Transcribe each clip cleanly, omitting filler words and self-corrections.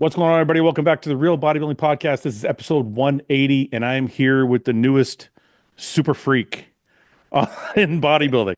What's going on, everybody? Welcome back to the Real Bodybuilding Podcast. This is episode 180, and I am here with the newest super freak in bodybuilding.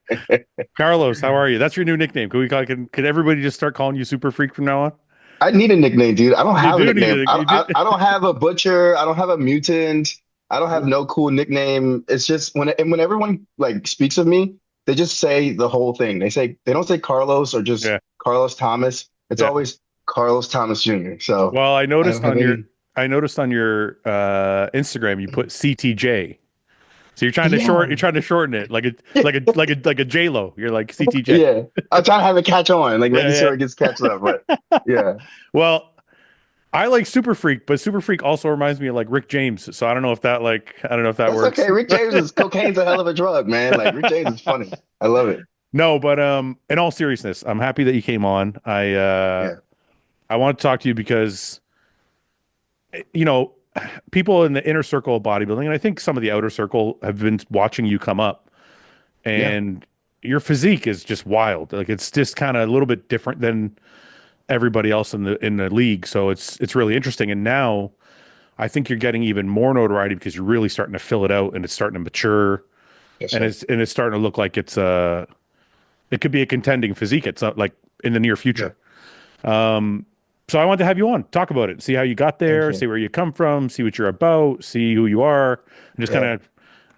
Carlos, how are you? That's your new nickname. Can everybody just start calling you super freak from now on? I need a nickname, dude. I don't You have a do need nickname. it. I, You do. I, I don't have a butcher. I don't have a mutant. I don't have no cool nickname. It's just when everyone like speaks of me, they just say the whole thing. They don't say Carlos or just Yeah, Carlos Thomas. It's yeah. always Carlos Thomas Jr. So Well, I don't have any. I noticed on your Instagram you put CTJ. So Yeah. you're trying to shorten it like a J Lo. You're like CTJ. Yeah. I'm trying to have it catch on, like Yeah, making yeah. sure it gets catch up. But yeah. Well, I like Super Freak, but Super Freak also reminds me of like Rick James. So I don't know if that That's works. okay. Rick James is cocaine's a hell of a drug, man. Like Rick James is funny. I love it. No, but in all seriousness, I'm happy that you came on. Yeah. I want to talk to you because you know, people in the inner circle of bodybuilding, and I think some of the outer circle have been watching you come up, Yeah. and your physique is just wild. Like it's just kind of a little bit different than everybody else in the league. So it's really interesting. And now I think you're getting even more notoriety because you're really starting to fill it out and it's starting to mature Yes, and sir. it's starting to look like it could be a contending physique. It's not like in the near Yeah. future. So I want to have you on, talk about it, see how you got Thank there, you. see where you come from, see what you're about, see who you are, and just kind Yeah. of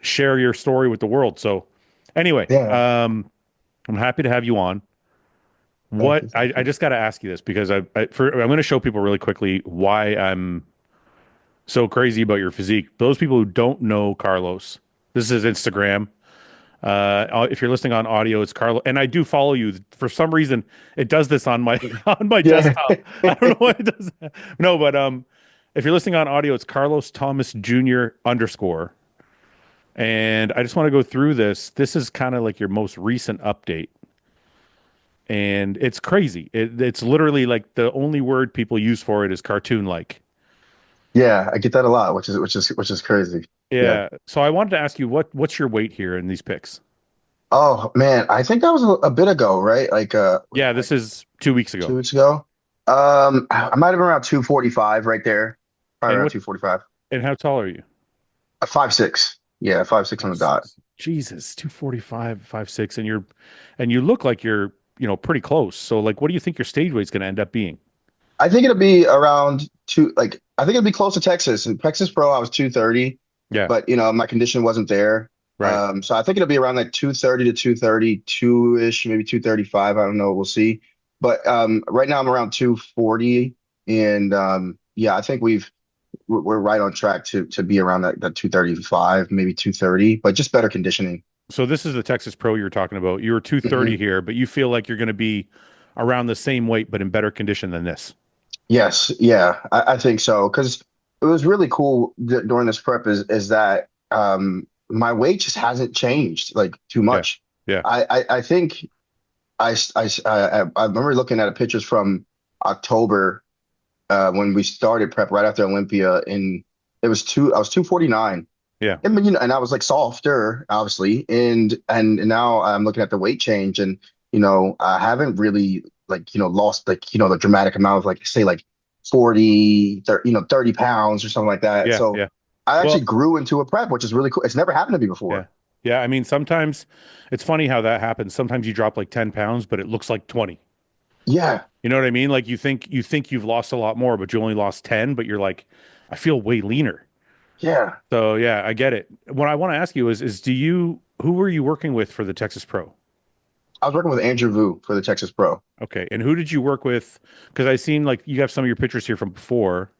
share your story with the world. So anyway, Yeah. I'm happy to have you on. Thank you. Thank I you. just got to ask you this because I'm going to show people really quickly why I'm so crazy about your physique. Those people who don't know Carlos, this is Instagram. If you're listening on audio, it's Carlos, and I do follow you. For some reason, it does this on my on my Yeah. desktop. I don't know why it does that. No, but if you're listening on audio, it's Carlos Thomas Jr. underscore. And I just want to go through this. This is kind of like your most recent update, and it's crazy. It's literally like the only word people use for it is cartoon like. Yeah, I get that a lot, which is crazy. Yeah. Yeah. So I wanted to ask you what's your weight here in these pics? Oh man, I think that was a bit ago, right? Yeah, Like this is 2 weeks ago. 2 weeks ago. I might have been around 245 right there. Probably And around what 245. and how tall are you? 5'6". Yeah, 5'6" on Five the dot. six. Jesus, 245, 5'6", and you look like you're, pretty close. So like what do you think your stage weight's gonna end up being? I think it'll be around two, like I think it'll be close to Texas. In Texas Pro, I was 230, Yeah, but my condition wasn't there. right. So I think it'll be around like 230 to 232-ish, maybe 235. I don't know. We'll see. But right now I'm around 240. And yeah, I think we're right on track to be around that 235, maybe 230, but just better conditioning. So this is the Texas Pro you're talking about. You were 230 Mhm. here, but you feel like you're gonna be around the same weight but in better condition than this. Yes, yeah, I think so. Because it was really cool during this prep is that my weight just hasn't changed like too Yeah. much. Yeah. I think I remember looking at pictures from October when we started prep right after Olympia, and I was 249. Yeah. And and I was like softer, obviously, and now I'm looking at the weight change, and I haven't really like lost like the dramatic amount of like say like 40, 30, 30 pounds or something like that. Yeah. So Yeah. I actually Well, grew into a prep, which is really cool. It's never happened to me yeah. before. Yeah. I mean, sometimes it's funny how that happens. Sometimes you drop like 10 pounds, but it looks like 20. Yeah, You know what I mean? Like you think you've lost a lot more, but you only lost 10, but you're like, I feel way leaner. yeah. So yeah, I get it. What I want to ask you is who were you working with for the Texas Pro? I was working with Andrew Vu for the Texas Pro. Okay. And who did you work with? Because I seen like you have some of your pictures here from before.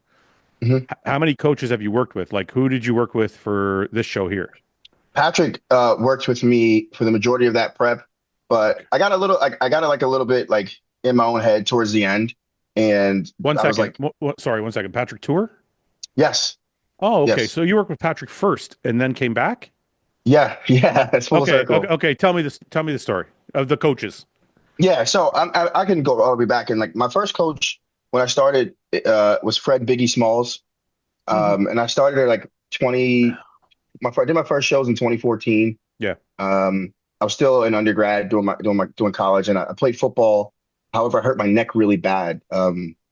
Mhm. How many coaches have you worked with? Like who did you work with for this show here? Patrick worked with me for the majority of that prep, but I got a little I got like a little bit like in my own head towards the end, and One I was second. like, Sorry, 1 second. Patrick Tour? yes, Oh, okay. yes, So you worked with Patrick first and then came back? yeah, yeah. It's full Okay. Okay. circle. Okay. Tell me this. Tell me the story of the coaches. Yeah, so I can go all the way back, and like my first coach when I started was Fred Biggie Smalls, Mhm. and I started at like 20. I did my first shows in 2014. Yeah. I was still an undergrad doing college, and I played football. However, I hurt my neck really bad.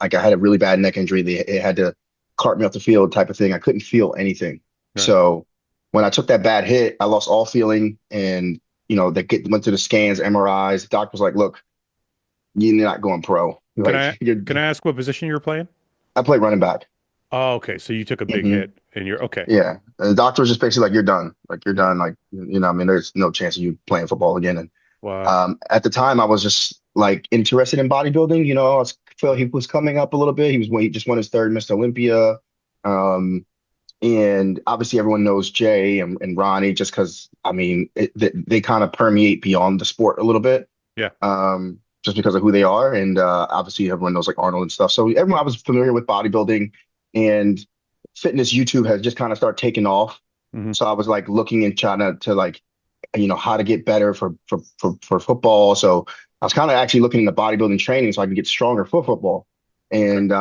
like I had a really bad neck injury. They had to cart me off the field type of thing. I couldn't feel anything. Right. So when I took that bad hit, I lost all feeling, and went to the scans, MRIs. The doctor was like, "Look, you're not going pro. Can Like I can I ask what position you were playing? I play running back. Oh, okay. So you took a big Hmm. hit and you're okay. Yeah. And the doctor was just basically like, you're done. Like you're Yeah. done. Like, I mean, there's no chance of you playing football again. And Wow. at the time I was just like interested in bodybuilding. Felt he was coming up a little bit. He just won his third Mr. Olympia. Um, and obviously everyone knows Jay and Ronnie just because I mean they kind of permeate beyond the sport a little bit. Yeah. Just because of who they are. And obviously everyone knows like Arnold and stuff. So everyone I was familiar with bodybuilding and fitness. YouTube has just kind of started taking off. Hmm. So I was like looking and trying to like, how to get better for football. So I was kind of actually looking into bodybuilding training so I can get stronger for football. Okay. And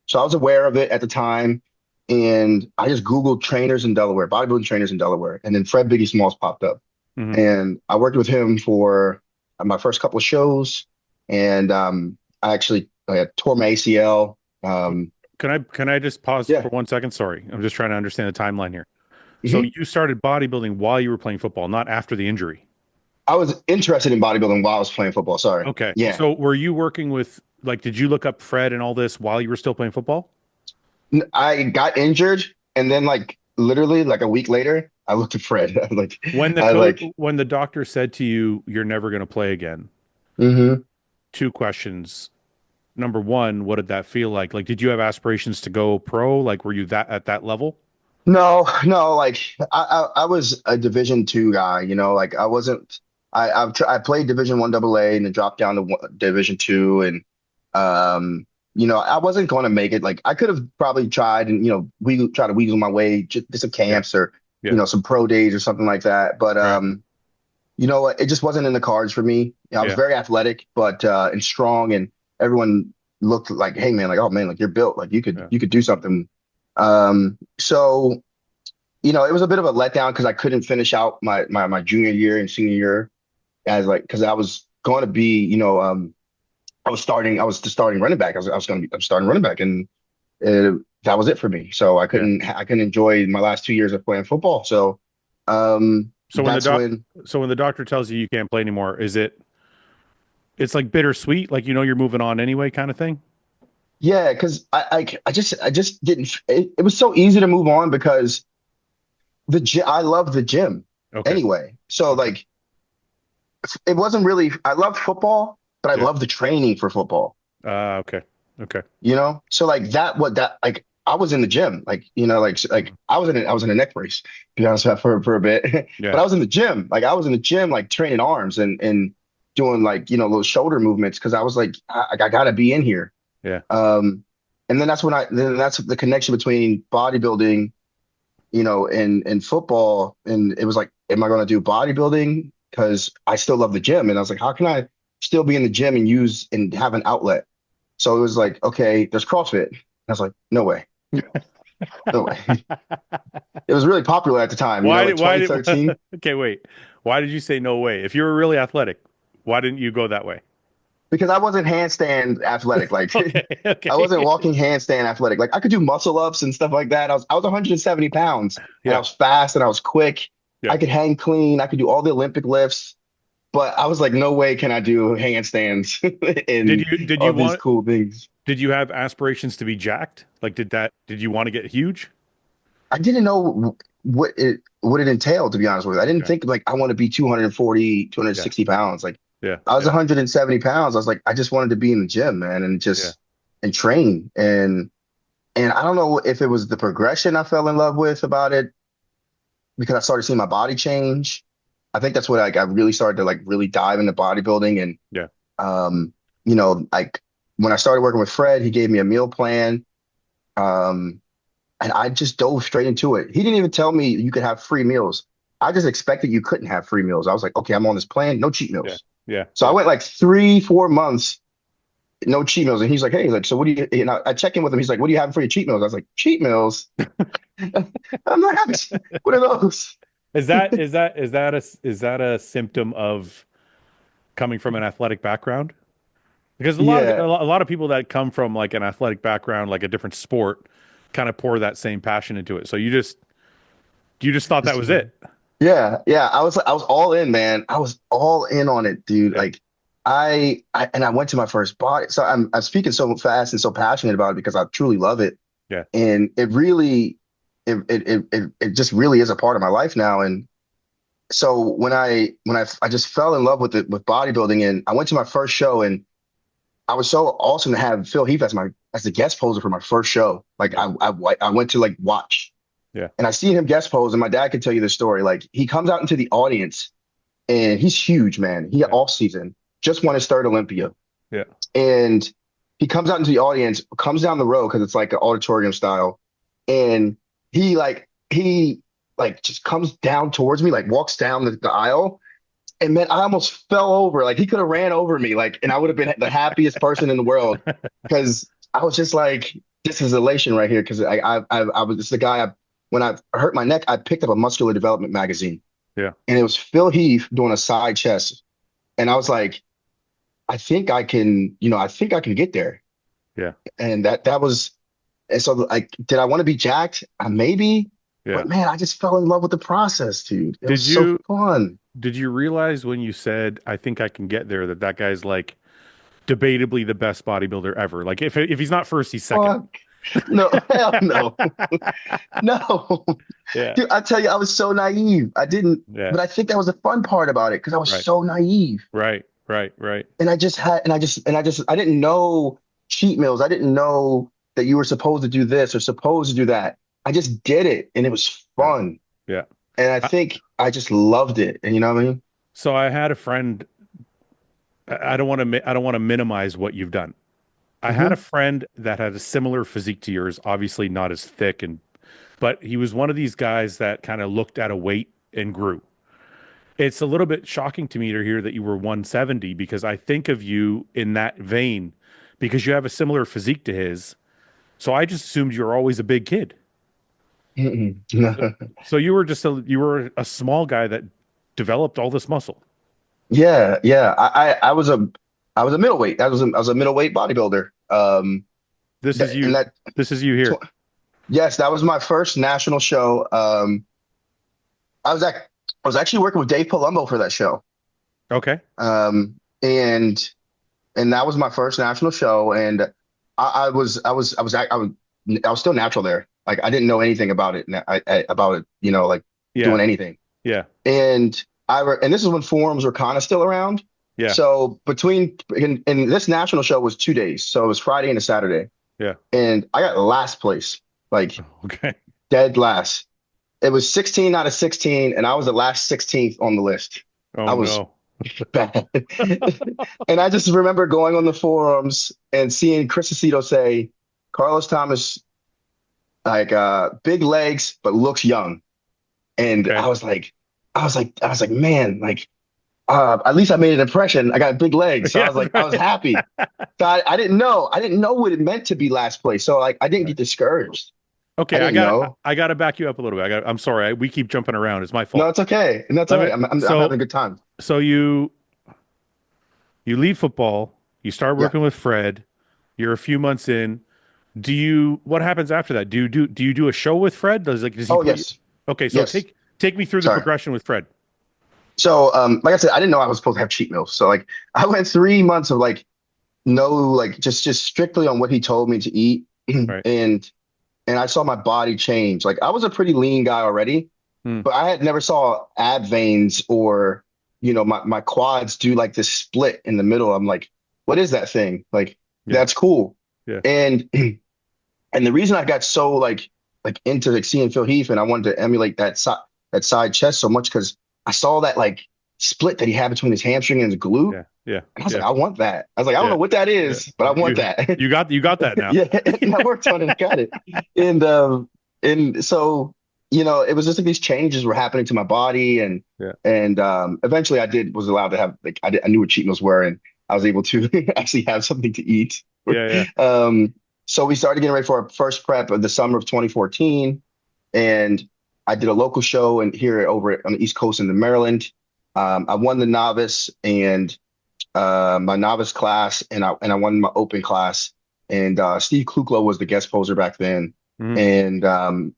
so I was aware of it at the time. And I just Googled trainers in Delaware, bodybuilding trainers in Delaware. And then Fred Biggie Smalls popped up. Hmm. And I worked with him for my first couple of shows. And I tore my ACL. Can I just pause Yeah. for 1 second? Sorry. I'm just trying to understand the timeline here. So Hmm. you started bodybuilding while you were playing football, not after the injury. I was interested in bodybuilding while I was playing football. Sorry. Okay. Yeah. So were you working with like did you look up Fred and all this while you were still playing football? I got injured, and then like literally like a week later, I looked at Fred. When the doctor said to you you're never going to play again, Hmm. two questions. Number one, what did that feel like? Like, did you have aspirations to go pro? Like, were you that at that level? No, no, like I was a Division II guy, like I wasn't. I played Division 1 AA and then dropped down to Division 2, and I wasn't going to make it. Like I could have probably tried and try to weasel my way to some Yeah, camps or yeah, some pro days or something like that. But right, it just wasn't in the cards for me. I was yeah, very athletic, but and strong, and everyone looked like, hey man, like oh man, like you're built, like you could yeah, you could do something. So it was a bit of a letdown because I couldn't finish out my junior year and senior year as like because I was going to be, I was the starting running back. I'm starting running back, and that was it for me. So yeah. I couldn't enjoy my last 2 years of playing football. So So when the that's doc, when. so when the doctor tells you you can't play anymore, it's like bittersweet, like you're moving on anyway, kind of thing? Yeah, because I just didn't. It was so easy to move on because the gym. I love the gym Okay, anyway. So okay, like, it wasn't really. I loved football, but I yeah, loved the training for football. okay, okay, So like that like I was in the gym, like like I was in a neck brace, to be honest with for a bit, yeah, but I was in the gym, like I was in the gym, like training arms and doing like little shoulder movements because I was like I gotta be in here. yeah, Um, and then that's the connection between bodybuilding, and football. And it was like, am I going to do bodybuilding? Because I still love the gym. And I was like, how can I still be in the gym and use and have an outlet? So it was like, okay, there's CrossFit. I was like, no way, no way. It was really popular at the time, like why did, 2013, okay, wait. Why did you say no way? If you were really athletic, why didn't you go that way? because I wasn't handstand athletic. Like Okay, I wasn't okay. walking handstand athletic. Like I could do muscle ups and stuff like that. I was 170 pounds and I Yeah, was fast and I was quick. yeah. I could hang clean. I could do all the Olympic lifts, but I was like, no way can I do handstands Did and you did all you these want cool things. did you have aspirations to be jacked? Like did you want to get huge? I didn't know what it entailed, to be honest with you. I didn't Yeah, think like I want to be 240, yeah, 260 pounds. Like yeah, I was yeah, 170 pounds. I was like, I just wanted to be in the gym, man, and yeah. just and train. And I don't know if it was the progression I fell in love with about it because I started seeing my body change. I think that's what like I really started to like really dive into bodybuilding. And Yeah. like when I started working with Fred, he gave me a meal plan. Um, and I just dove straight into it. He didn't even tell me you could have free meals. I just expected you couldn't have free meals. I was like, okay, I'm on this plan, no cheat Yeah. meals. Yeah. So I Yeah. went like 3, 4 months, no cheat meals. And he's like, hey, like, so what do I check in with him. He's like, what do you have for your cheat meals? I was like, cheat meals? I'm not having, what are those? Is that a symptom of coming from an athletic background? Because Yeah. a lot of people that come from like an athletic background, like a different sport, kind of pour that same passion into it. So you just thought that was it. Yeah, yeah. I was all in, man. I was all in on it, dude. Yeah. Like I went to my first body. So I'm speaking so fast and so passionate about it because I truly love it. Yeah. And it really it just really is a part of my life now. And so I just fell in love with it with bodybuilding, and I went to my first show, and I was so awesome to have Phil Heath as the guest poser for my first show. Like Yeah. I went to like watch. Yeah. And I see him guest pose, and my dad could tell you the story. Like he comes out into the audience, and he's huge, man. He Yeah. off season just won his third Olympia, Yeah. and he comes out into the audience, comes down the road because it's like an auditorium style, and he like just comes down towards me, like walks down the aisle, and man, I almost fell over. Like he could have ran over me, like, and I would have been the happiest person in the world because I was just like, this is elation right here because I was this is the guy when I hurt my neck, I picked up a muscular development magazine, Yeah. and it was Phil Heath doing a side chest, and I was like, I think I can get there, Yeah. and that was, and so like, did I want to be jacked? Maybe, Yeah. but man, I just fell in love with the process, dude. It was Did so you fun. did you realize when you said I think I can get there that that guy's like debatably the best bodybuilder ever? Like if he's not first, he's second. Fuck. No, hell no. No. Yeah. Dude, I tell you, I was so naive. I didn't, Yeah. but I think that was the fun part about it because I was Right. so naive. Right. Right. Right. And I didn't know cheat meals. I didn't know that you were supposed to do this or supposed to do that. I just did it and it was Yeah. fun. Yeah. And I I- think I just loved it. And you know what I mean? So I had a friend. I don't want to minimize what you've done. I had a Hmm. friend that had a similar physique to yours, obviously not as thick but he was one of these guys that kind of looked at a weight and grew. It's a little bit shocking to me to hear that you were 170 because I think of you in that vein because you have a similar physique to his. So I just assumed you were always a big kid. Mm-mm. So, so you were a small guy that developed all this muscle. Yeah, yeah. I was a middleweight. I was a middleweight bodybuilder. This is And you. that This is you here. yes, that was my first national show. I was actually working with Dave Palumbo for that show. Okay. Um, and that was my first national show. And I was still natural there. Like I didn't know anything about it. About it, like Yeah. doing anything. Yeah. And and this is when forums were kind of still around. Yeah. So and this national show was 2 days. So it was Friday and a Saturday. Yeah. And I got last place, like Okay. dead last. It was 16 out of 16, and I was the last 16th on the list. I Oh was no. bad. And I just remember going on the forums and seeing Chris Aceto say, Carlos Thomas, like big legs, but looks young. And Okay. I was like, man, like at least I made an impression. I got big legs. So Yeah. I was happy. So I didn't know what it meant to be last place. So like I didn't get discouraged. I Okay, didn't know. I got to back you up a little bit. I'm sorry. We keep jumping around. It's my No, fault. it's okay. And that's all Let me right. I'm having a good time. so you leave football, you start Yeah. working with Fred, you're a few months in. What happens after that? Do you do a show with Fred? Does he Oh, put you? yes. Okay, so Yes. take me through the Sorry. progression with Fred. So, like I said, I didn't know I was supposed to have cheat meals. So like I went 3 months of like no, like just strictly on what he told me to eat. Right. And I saw my body change. Like I was a pretty lean guy already, Hmm. but I had never saw ab veins or, my quads do like this split in the middle. I'm like, what is that thing? Like, Yeah. that's cool. Yeah. And and the reason I got so like into like seeing Phil Heath and I wanted to emulate that side chest so much because I saw that like split that he had between his hamstring and his glute. Yeah. Yeah. And I was Yeah. like, I want that. I was like, I don't Yeah. know what that is, but I want that. You got that now. Yeah, and I worked on it. I got it. And so, it was just like these changes were happening to my body, and Yeah. eventually was allowed to have like I knew what cheat meals were, and I was able to actually have something to eat. Yeah. Yeah. So we started getting ready for our first prep of the summer of 2014, and I did a local show here over on the East Coast in Maryland. I won the novice, and my novice class, and I won my open class. And Steve Kluklo was the guest poser back then. Hmm. And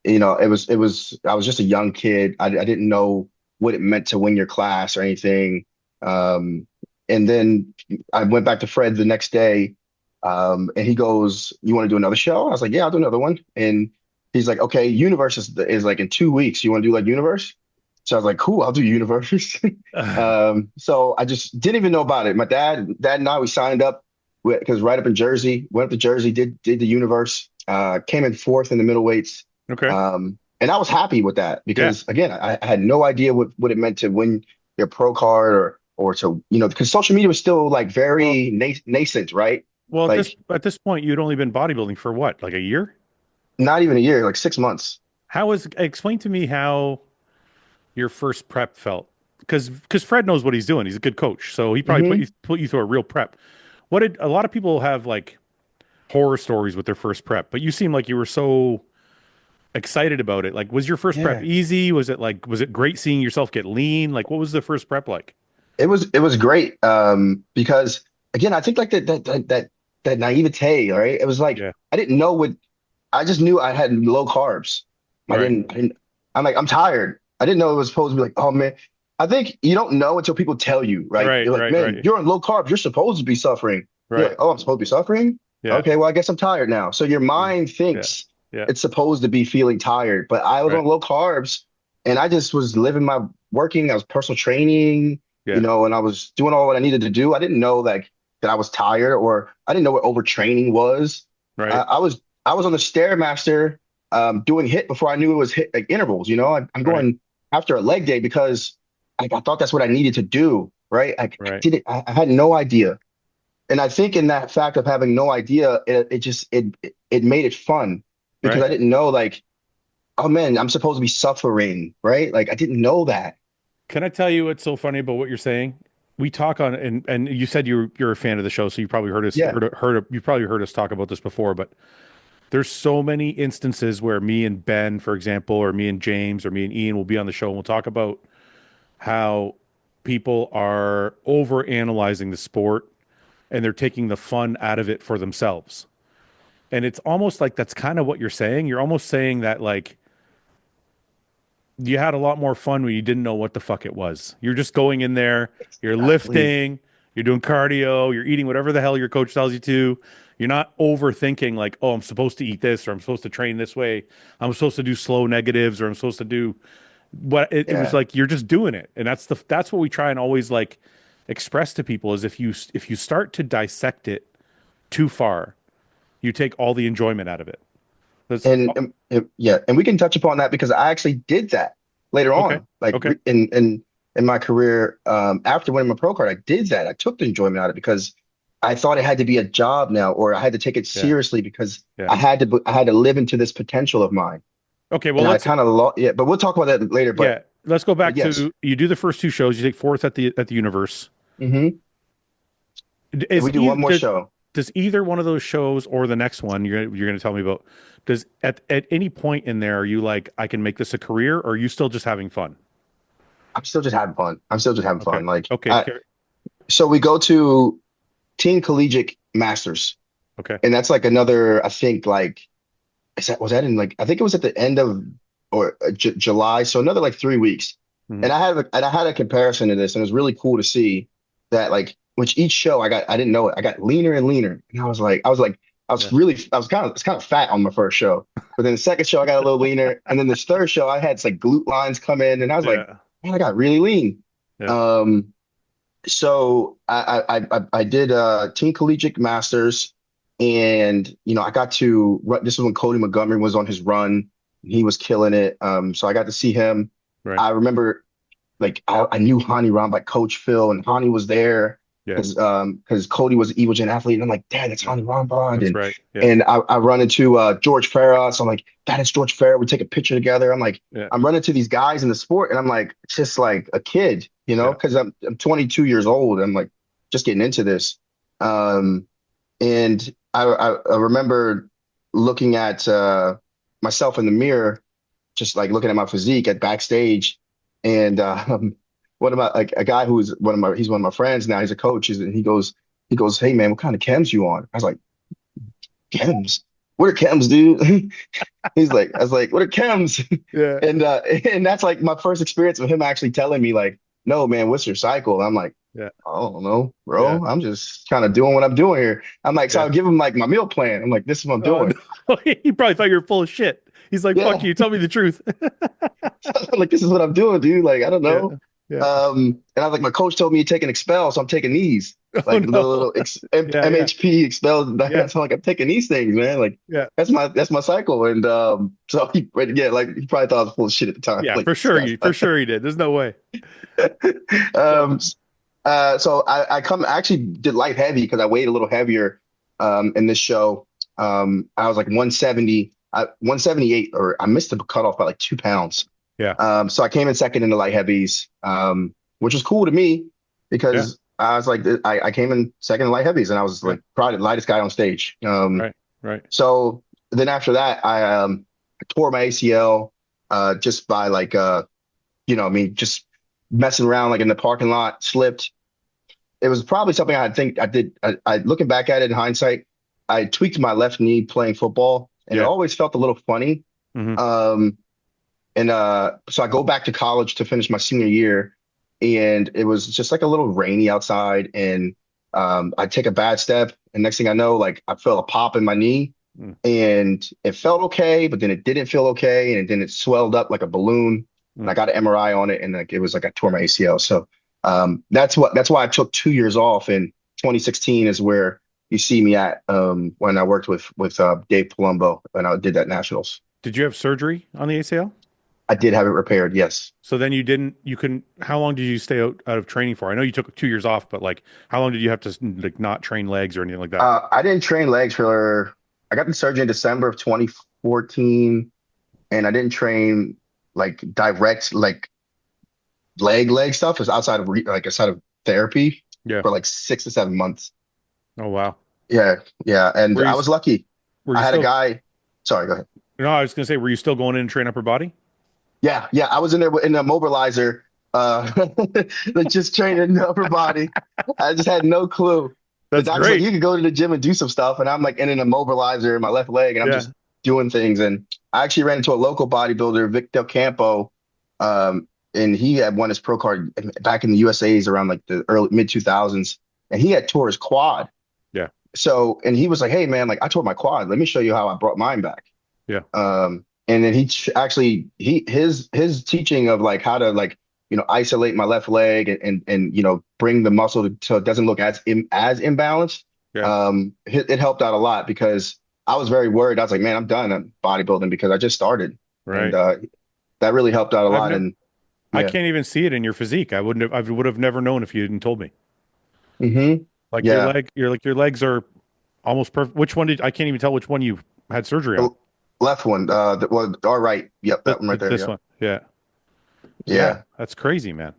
it was I was just a young kid. I didn't know what it meant to win your class or anything. Um, and then I went back to Fred the next day, and he goes, "You want to do another show?" I was like, "Yeah, I'll do another one." And he's like, "Okay, Universe is like in 2 weeks. You want to do like Universe?" So I was like, "Cool, I'll do Universe." So I just didn't even know about it. My dad and I, we signed up because right up in Jersey, went up to Jersey, did the Universe, came in fourth in the middleweights. Okay. And I was happy with that Yeah. because again, I had no idea what it meant to win your pro card or to, because social media was still like Well, very nascent, right? well, Like at this point, you'd only been bodybuilding for what, like a year? not even a year, like 6 months. How was, explain to me how your first prep felt. Because Fred knows what he's doing. He's a good coach. So he probably Hmm. put you through a real prep. What did a lot of people have like horror stories with their first prep, but you seem like you were so excited about it. Like, was your first prep Yeah. easy? Was it great seeing yourself get lean? Like, what was the first prep like? It was great. Because again, I think like that naivete, right? It was like Yeah. I didn't know what I just knew I had low carbs. Right. I didn't, I'm like, I'm tired. I didn't know it was supposed to be like, oh man. I think you don't know until people tell you, right? Right. You're like, Right. man, Right. you're on low carbs. You're supposed to be suffering. You're Right. like, oh, I'm supposed to be suffering? Yeah. Okay, well, I guess I'm tired now. So your Yeah. mind Yeah. thinks Yeah. it's supposed to be feeling tired, but I was Right. on low carbs and I just was living my working. I was personal training, Yeah. and I was doing all what I needed to do. I didn't know like that I was tired or I didn't know what overtraining was. Right. I was on the Stairmaster doing hit before I knew it was hit like intervals. I'm Right. going after a leg day because I thought that's what I needed to do. Right. I Right. did it. I had no idea. And I think in that fact of having no idea, it made it fun because Right. I didn't know like, oh man, I'm supposed to be suffering. Right. Like I didn't know that. Can I tell you what's so funny about what you're saying? We talk on, and you said you're a fan of the show, so you probably Yeah. you probably heard us talk about this before, but there's so many instances where me and Ben, for example, or me and James, or me and Ian will be on the show and we'll talk about how people are over analyzing the sport and they're taking the fun out of it for themselves. And it's almost like that's kind of what you're saying. You're almost saying that like you had a lot more fun when you didn't know what the fuck it was. You're just going in there, you're Exactly. lifting, you're doing cardio, you're eating whatever the hell your coach tells you to. You're not overthinking like, oh, I'm supposed to eat this or I'm supposed to train this way. I'm supposed to do slow negatives or I'm supposed to do what it was Yeah. like you're just doing it. And that's what we try and always like express to people is if you start to dissect it too far, you take all the enjoyment out of it. That's Yeah, and we can touch upon that because I actually did that later okay. on, like Okay. in my career. After winning my pro card, I did that. I took the enjoyment out of it because I thought it had to be a job now, or I had to take it Yeah. seriously because Yeah. I had to live into this potential of mine, Okay. Well, and I let's kind of yeah. But we'll talk about that later. yeah, let's go But back yes, to you do the first two shows. You take fourth at the universe. hmm and Is we do either one more show. does either one of those shows or the next one you're gonna tell me about? Does at any point in there are you like I can make this a career, or are you still just having fun? I'm still just having fun. I'm still just having Okay. fun. Like Okay. so we go to Teen Collegiate Masters, Okay. and that's like another. I think like was that in like I think it was at the end of or J July, so another like 3 weeks. Mhm. And I had a comparison to this, and it was really cool to see that like which each show I didn't know it. I got leaner and leaner, and Yeah. I was kind of fat on my first show, but then the second show I got a little leaner, and then this third show I had like glute lines come in, and I was like, Yeah. man, I got really lean. Yeah. Um, so I did Teen Collegiate Masters, and I got to this is when Cody Montgomery was on his run. He was killing it. So I got to see him. Right. I remember like I knew Hani Ram by Coach Phil, and Hani was there Yeah. because Cody was an Evil Gen athlete, and I'm like, Dad, that's Hani Rambod, That's and right. Yeah. and I run into George Farah, so I'm like, Dad, it's George Farah. We take a picture together. I'm like, Yeah. I'm running to these guys in the sport, and I'm like, it's just like a kid, Yeah. because I'm 22 years old. I'm like just getting into this, um, and I remember looking at myself in the mirror, just like looking at my physique at backstage, and one of my like a guy who's he's one of my friends now. He's a coach, and he goes, hey man, what kind of chems you on? I was like, chems? What are chems, dude? I was like, what are chems? Yeah. And and that's like my first experience with him actually telling me like, no man, what's your cycle? And I'm like, Yeah. I don't know, Yeah. bro. I'm just kind of doing what I'm doing here. I'm like, so Yeah. I'll give him like my meal plan. I'm like, this is what I'm Oh, doing. no. He probably thought you were full of shit. He's like, fuck Yeah. you. Tell me the truth. Like this is what I'm doing, dude. Like, I don't Yeah. know. Yeah. And I was like, my coach told me to take an expel, so I'm taking these. Oh, Like the no. little Yeah. Yeah. MHP expel. Yeah. So like I'm taking these things, man. Like Yeah. that's my cycle. And so but yeah, like he probably thought I was full of shit at the time. Yeah. Like For this sure. guy's For sure he did. There's no way. So, um so I actually did light heavy because I weighed a little heavier in this show. I was like 170, 178, or I missed the cutoff by like 2 pounds. yeah. So I came in second in the light heavies, which was cool to me Yeah. because I was like, I came in second in light heavies and I was Yeah. like probably the lightest guy on stage. Right. Right. So then after that, I tore my ACL just by like, I mean, just messing around like in the parking lot, slipped. It was probably something I think I did. Looking back at it in hindsight, I tweaked my left knee playing football and it Yeah. always felt a little funny. Hmm. Um, and so I go back to college to finish my senior year, and it was just like a little rainy outside, and I take a bad step, and next thing I know, like I felt a pop in my knee, Mm. and it felt okay, but then it didn't feel okay, and then it swelled up like a balloon, and I Mm. got an MRI on it, and like it was like I tore my ACL. So that's why I took 2 years off, and 2016 is where you see me at when I worked with Dave Palumbo and I did that nationals. Did you have surgery on the ACL? I did have it repaired, yes. So then you couldn't, how long did you stay out of training for? I know you took 2 years off, but like, how long did you have to like not train legs or anything like that? I didn't train legs for, I got the surgery in December of 2014, and I didn't train like direct, like leg stuff is outside of outside of therapy Yeah. for like 6 to 7 months. Oh, wow. Yeah, yeah. And Were you, I was lucky. were I you had a still, guy, sorry, go ahead. no, I was going to say, were you still going in and train upper body? Yeah, yeah. I was in there in the mobilizer, like just training the upper body. I just had no clue. The That's doctor's like, great. you can go to the gym and do some stuff. And I'm like in a mobilizer in my left leg and I'm Yeah. just doing things. And I actually ran into a local bodybuilder, Vic Del Campo. And he had won his pro card back in the USA's around like the early mid 2000s. And he had tore his quad. Yeah. So, and he was like, hey man, like I tore my quad. Let me show you how I brought mine back. Yeah. And then actually his teaching of like how to like isolate my left leg and bring the muscle so it doesn't look as imbalanced. Yeah. It helped out a lot because I was very worried. I was like, man, I'm done at bodybuilding because I just started, and Right. that really helped out a I've lot. no, And I yeah, can't even see it in your physique. I would have never known if you hadn't told me. hmm Like yeah, your legs are almost perfect. I can't even tell which one you had surgery on. the left one, all right, yep, that one right there, This yep, one. Yeah. Yeah. yeah. That's crazy, man.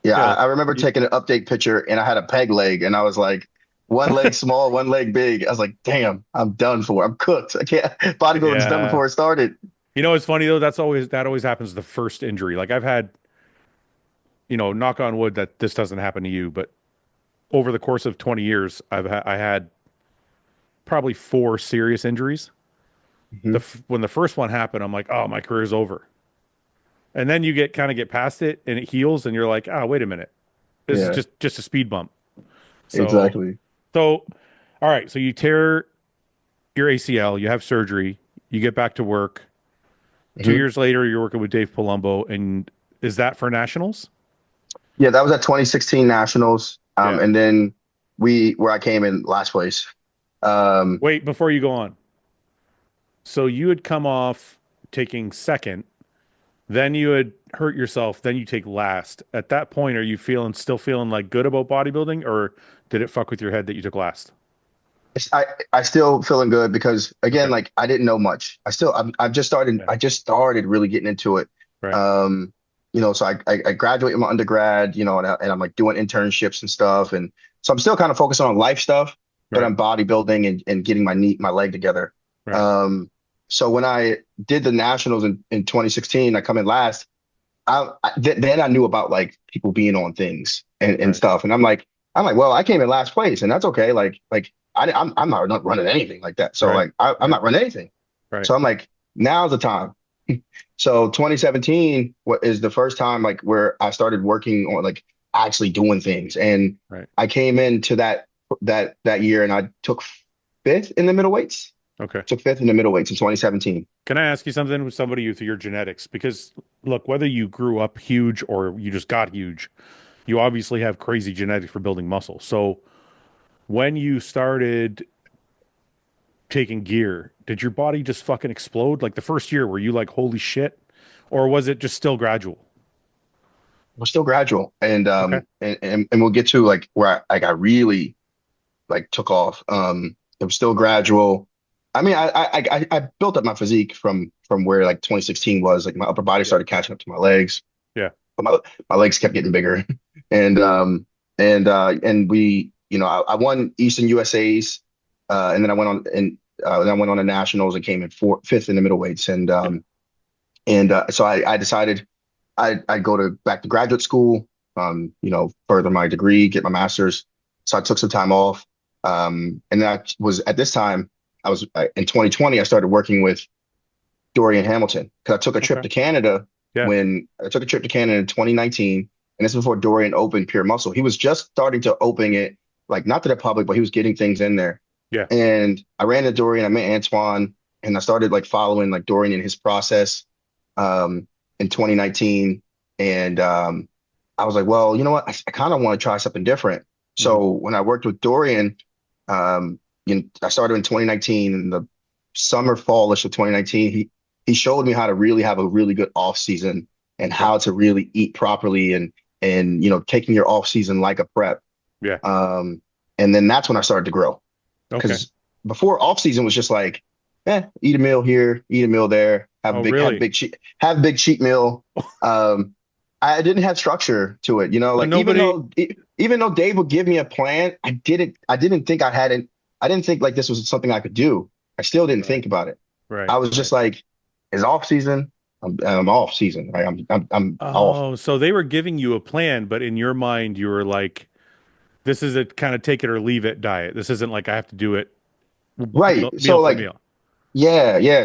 Yeah, Yeah. I remember You- taking an update picture and I had a peg leg and I was like, one leg small, one leg big. I was like, damn, I'm done for. I'm cooked. I can't. Bodybuilding's done yeah. before it started. It's funny though. That always happens the first injury. Like I've had, knock on wood that this doesn't happen to you, but over the course of 20 years, I had probably 4 serious injuries. Hmm. When the first one happened, I'm like, oh, my career's over. And then you get past it and it heals, and you're like, oh, wait a minute, this is Yeah, just a speed bump. So exactly. so, all right. So you tear your ACL, you have surgery, you get back to work. Two Hmm. years later, you're working with Dave Palumbo, and is that for nationals? Yeah, that was at 2016 Nationals. Yeah. And then where I came in last place. Um, Wait, before you go on. So you had come off taking second, then you had hurt yourself, then you take last. At that point, are you still feeling like good about bodybuilding, or did it fuck with your head that you took last? I still feeling good because again, Okay. like I didn't know much. I've just started. Yeah. I just started really getting into it. Right. Um, so I graduated my undergrad, and I'm like doing internships and stuff, and so I'm still kind of focusing on life stuff, but Right. I'm bodybuilding and getting my leg together. Right. So when I did the nationals in 2016, I come in last. then I knew about like people being on things and Right. stuff, and I'm like, well, I came in last place, and that's okay. I'm not running anything like that. So Right. like I'm Right. not running anything. Right. So I'm like, now's the time. So 2017 is the first time like where I started working on like actually doing things, and Right. I came into that year, and I took fifth in the middleweights. Okay. Took fifth in the middleweights in 2017. Can I ask you something with somebody with your genetics? Because look, whether you grew up huge or you just got huge, you obviously have crazy genetics for building muscle. So when you started taking gear, did your body just fucking explode? Like the first year, were you like, holy shit? Or was it just still gradual? We're still gradual, and Okay. we'll get to like where I got really like took off. It was still gradual. I mean, I built up my physique from where like 2016 was. Like my upper body Yeah. started catching up to my legs, Yeah. but my legs kept getting bigger, and and we, I won Eastern USA's, and then I went on the nationals and came in fifth in the middleweights, Yeah. and so I decided I'd go back to graduate school, further my degree, get my master's. So I took some time off. And that was at this time, in 2020, I started working with Dorian Hamilton because I took a trip Okay. to Canada Yeah. when I took a trip to Canada in 2019. And this is before Dorian opened Pure Muscle. He was just starting to open it, like not to the public, but he was getting things in there. Yeah. And I ran to Dorian, I met Antoine, and I started like following like Dorian and his process um, in 2019. And I was like, well, you know what? I kind of want to try something different. Mhm. So when I worked with Dorian, I started in 2019, in the summer, fallish of 2019. He showed me how to really have a really good off season and Okay. how to really eat properly and taking your off season like a prep. Yeah. Um, and then that's when I started to grow Okay. because before off season was just like, eat a meal here, eat a meal there, Oh, really? have a big cheat meal. I didn't have structure to it, So like nobody, even though Dave would give me a plan, I didn't think I didn't think like this was something I could do. I still didn't right. think about it. Right. I was Right. just like, it's off season. I'm off season. Right? I'm off. Oh, so they were giving you a plan, but in your mind, you were like, this is a kind of take it or leave it diet. This isn't like I have to do it Right. meal So for like, meal. yeah, yeah. Okay.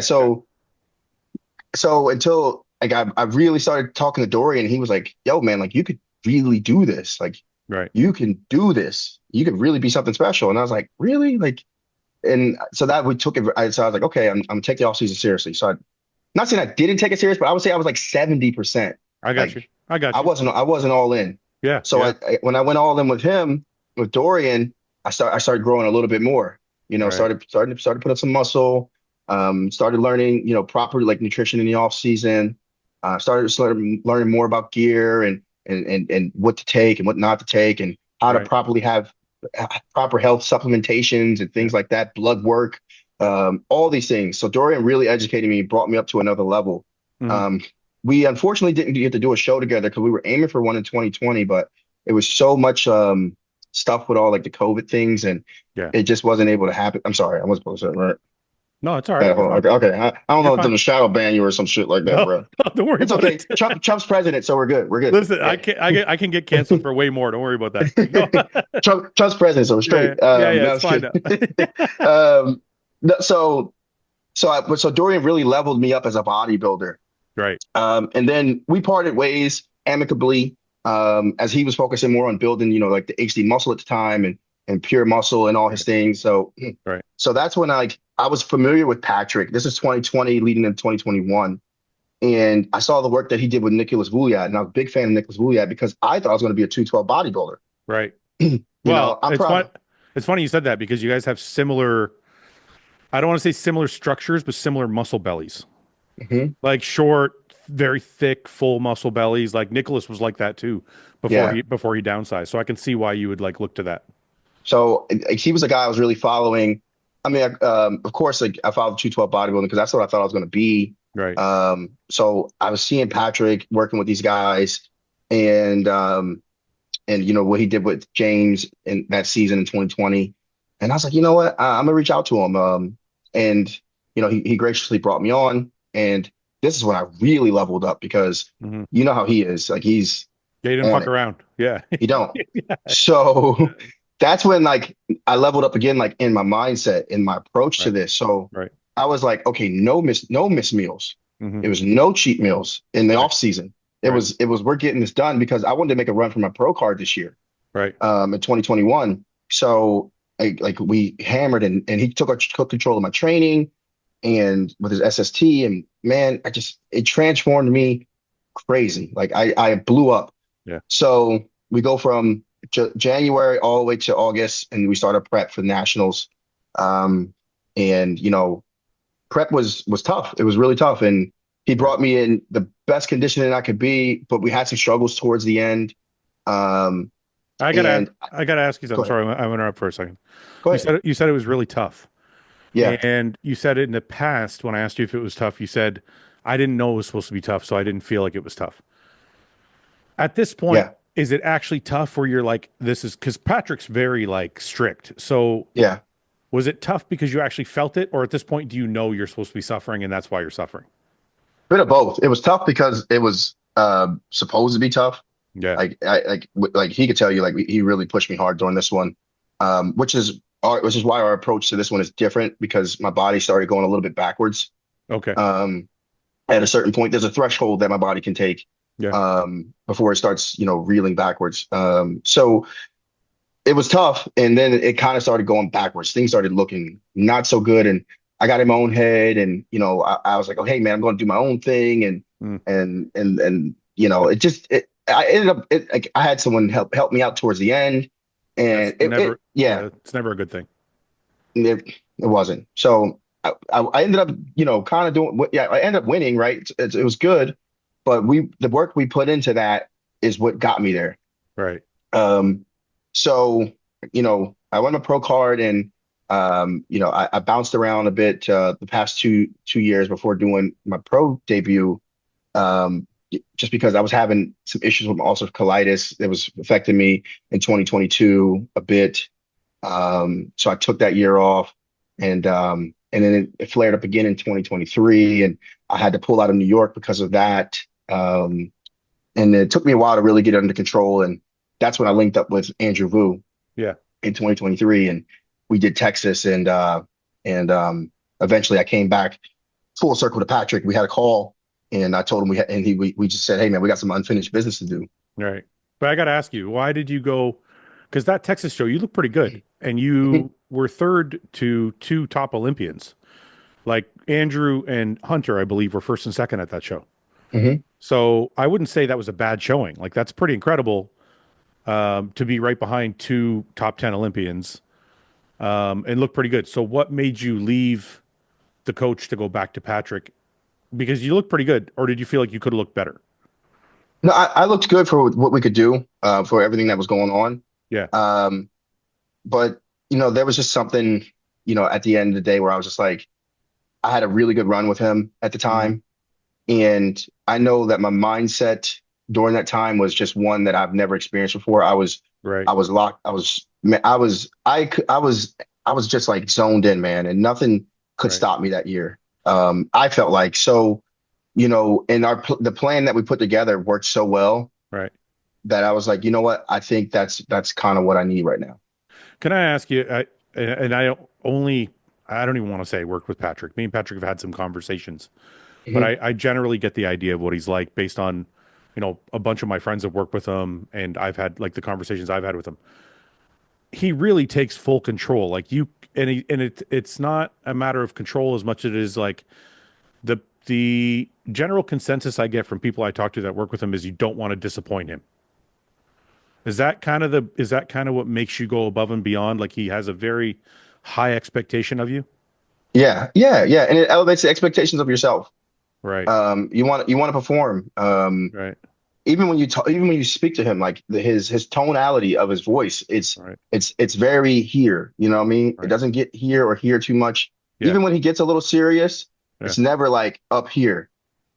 So until like I really started talking to Dory, and he was like, yo, man, like you could really do this. Like Right. you can do this. You could really be something special. And I was like, really? Like, and so that we took it. So I was like, okay, I'm taking the off season seriously. So not saying I didn't take it serious, but I would say I was like 70%. I got you. Like I got I you. wasn't I wasn't all in. Yeah. So Yeah. when I went all in with him, with Dorian, I started growing a little bit more. Right. Started putting some muscle. Started learning, proper like nutrition in the off season. Started learning more about gear and what to take and what not to take and how to Right. properly have proper health supplementations and Yeah. things like that, blood work, all these things. So Dorian really educated me, brought me up to another level. Hmm. Um, we unfortunately didn't get to do a show together because we were aiming for one in 2020, but it was so much stuff with all like the COVID things, and Yeah. it just wasn't able to happen. I'm sorry, I wasn't supposed to say it, right? No, it's all right. You're Hold on. fine. Okay, okay. I don't You're know if fine. I'm gonna shadow ban you or some shit like that, No, bro. no, don't worry It's about okay. it. Trump's president, so we're good. We're good. Listen, I can get canceled for way more. Don't worry about that. No. Trump's president, so we're Yeah. straight. Yeah. Yeah. No, I It's was fine kidding. now. No, so Dorian really leveled me up as a bodybuilder. Right. And then we parted ways amicably, as he was focusing more on building, like the HD muscle at the time and pure muscle and all his Right. things. So, Right. so that's when I was familiar with Patrick. This is 2020 leading into 2021. And I saw the work that he did with Nicholas Vouliat. And I was a big fan of Nicholas Vouliat because I thought I was going to be a 212 bodybuilder. Right. Well, I'm it's fun. proud. It's funny you said that because you guys have similar, I don't want to say similar structures, but similar muscle bellies. Mhm. Like short, very thick, full muscle bellies. Like Nicholas was like that too Yeah. before he downsized. So I can see why you would like look to that. So he was a guy I was really following. I mean, of course, like I followed 212 bodybuilding because that's what I thought I was going to be. Right. So I was seeing Patrick working with these guys, and what he did with James in that season in 2020, and I was like, you know what, I'm gonna reach out to him. And he graciously brought me on, and this is when I really leveled up because Hmm. you know how he is. Like he's Yeah, you didn't on fuck it. around. Yeah. He don't. Yeah. So that's when like I leveled up again, like in my mindset, in my approach to Right. this. So Right. I was like, okay, no miss meals. Hmm. It was no cheat meals in the Right. off season. Right. It was we're getting this done because I wanted to make a run for my pro card this year, Right. in 2021. So like we hammered and he took control of my training and with his SST and man, it transformed me crazy. Like I blew up. Yeah. So we go from January all the way to August, and we start a prep for nationals. Um, and prep was tough. It was really tough, and he Yeah. brought me in the best conditioning I could be, but we had some struggles towards the end. Um, and I gotta ask you go something. ahead, Sorry, I went up for a second. go ahead. You said it was really tough. Yeah, And you said it in the past when I asked you if it was tough, you said, I didn't know it was supposed to be tough, so I didn't feel like it was tough. At this point, yeah, is it actually tough where you're like, this is because Patrick's very like strict. So yeah. was it tough because you actually felt it, or at this point, do you know you're supposed to be suffering and that's why you're suffering? Bit of both. It was tough because it was supposed to be tough. Yeah. Like he could tell you like he really pushed me hard during this one, which is why our approach to this one is different because my body started going a little bit backwards. Okay. Um, at a certain point, there's a threshold that my body can take Yeah. before it starts, reeling backwards. So it was tough, and then it kind of started going backwards. Things started looking not so good, and I got in my own head, and I was like, oh hey man, I'm going to do my own thing, and Mm. it just I ended up like I had someone help me out towards the end, That's and never, yeah, yeah, it's never a good thing. it wasn't. So I ended up kind of doing what yeah I ended up winning, right. It was good, but the work we put into that is what got me there. Right. Um, so, I won a pro card and, I bounced around a bit, the past two years before doing my pro debut, um, just because I was having some issues with ulcerative colitis that was affecting me in 2022 a bit. So I took that year off and then it flared up again in 2023 and I had to pull out of New York because of that. And it took me a while to really get it under control. And that's when I linked up with Andrew Vu Yeah. in 2023, and we did Texas, and eventually I came back full circle to Patrick. We had a call, and I told him we just said, hey man, we got some unfinished business to do. Right. But I got to ask you, why did you go? Because that Texas show, you look pretty good, and you were third to two top Olympians. Like Andrew and Hunter, I believe, were first and second at that show. Hmm. So I wouldn't say that was a bad showing. Like that's pretty incredible to be right behind two top 10 Olympians and look pretty good. So what made you leave the coach to go back to Patrick? Because you look pretty good, or did you feel like you could have looked better? No, I looked good for what we could do for everything that was going on. Yeah. Um, but there was just something, at the end of the day where I was just like, I had a really good run with him at the Hmm. time. And I know that my mindset during that time was just one that I've never experienced before. Right. I was locked. I was just like zoned in, man, and nothing could Right. stop me that year. I felt like so, and the plan that we put together worked so well Right. that I was like, you know what? I think that's kind of what I need right now. Can I ask you? And I don't even want to say I worked with Patrick. Me and Patrick have had some conversations, but Hmm. I generally get the idea of what he's like based on, a bunch of my friends have worked with him, and I've had like the conversations I've had with him. He really takes full control. Like it's not a matter of control as much as it is like the general consensus I get from people I talk to that work with him is you don't want to disappoint him. Is that kind of what makes you go above and beyond? Like he has a very high expectation of you? Yeah, yeah, yeah, and it elevates the expectations of yourself. Right. You want to perform. Right. Even when you talk, even when you speak to him, like his tonality of his voice, Right. it's very here. You know what I mean? It Right. doesn't get here or here too much. Yeah. Even when he gets a little serious, Yeah. it's never like up here.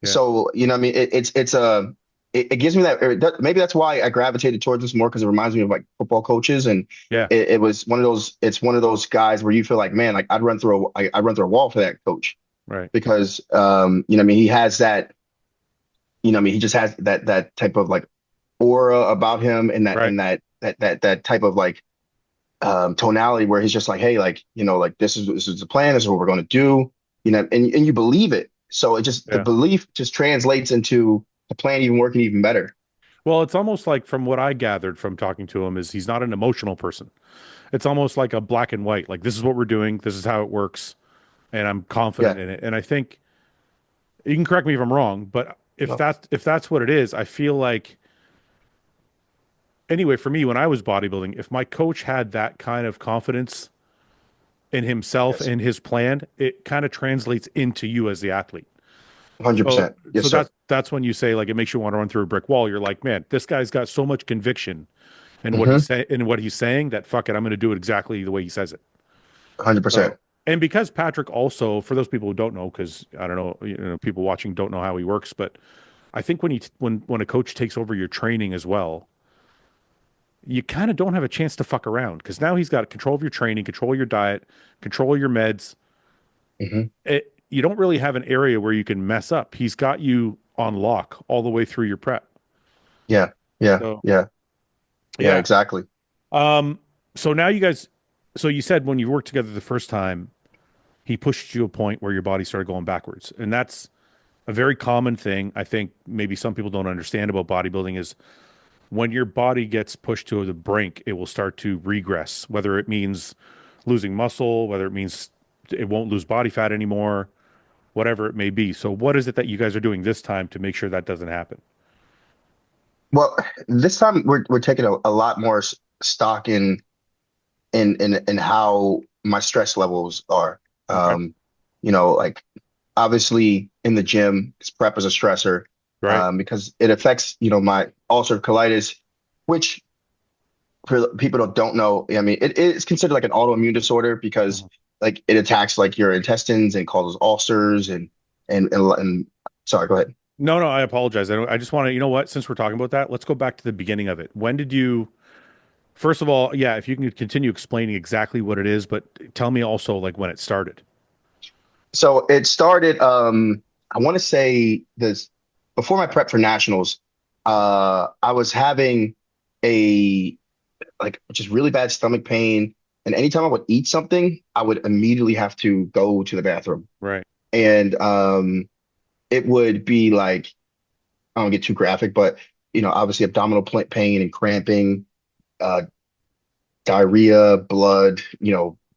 Yeah. So you know what I mean? It gives me maybe that's why I gravitated towards this more because it reminds me of like football coaches and Yeah. it was one of those it's one of those guys where you feel like man like I'd run through a wall for that coach. Right. because I mean, he has that, I mean, he just has that type of like aura about him, and that Right. that type of like tonality where he's just like, hey, like, like this is the plan, this is what we're going to do, and you believe it. So it just the Yeah. belief just translates into the plan even working even better. Well, it's almost like from what I gathered from talking to him is he's not an emotional person. It's almost like a black and white. Like this is what we're doing, this is how it works, and I'm Yeah. confident in it. And I think you can correct me if I'm wrong, but No. if that's what it is, I feel like anyway, for me when I was bodybuilding, if my coach had that kind of confidence in himself Yes. and his plan, it kind of translates into you as the athlete. So 100%. Yes, so sir. that's when you say like it makes you want to run through a brick wall. You're like, man, this guy's got so much conviction in Mm-hmm. what he's saying that fuck it, I'm going to do it exactly the way he says it. So 100%. and because Patrick also, for those people who don't know, because I don't know, people watching don't know how he works, but I think when a coach takes over your training as well, you kind of don't have a chance to fuck around because now he's got control of your training, control of your diet, control of your meds. Hmm. You don't really have an area where you can mess up. He's got you on lock all the way through your prep. Yeah. Yeah. So Yeah. Yeah. yeah. Exactly. Um, so now you guys, so you said when you worked together the first time, he pushed you to a point where your body started going backwards. And that's a very common thing. I think maybe some people don't understand about bodybuilding is when your body gets pushed to the brink, it will start to regress, whether it means losing muscle, whether it means it won't lose body fat anymore, whatever it may be. So what is it that you guys are doing this time to make sure that doesn't happen? Well, this time we're taking a lot more stock in how my stress levels are. Okay. Um, like obviously in the gym, this prep is a stressor, Right. because it affects, my ulcerative colitis, which for people that don't know, I mean, it's considered like an autoimmune disorder because Mhm. like it attacks like your intestines and causes ulcers and sorry, go ahead. No, no, I apologize. I just want to, you know what, since we're talking about that, let's go back to the beginning of it. When did you, first of all, yeah, if you can continue explaining exactly what it is, but tell me also like when it started. So it started, I want to say this before my prep for nationals, I was having a like just really bad stomach pain. And anytime I would eat something, I would immediately have to go to the bathroom. Right. And it would be like, I don't get too graphic, but obviously abdominal pain and cramping, uh, diarrhea, blood,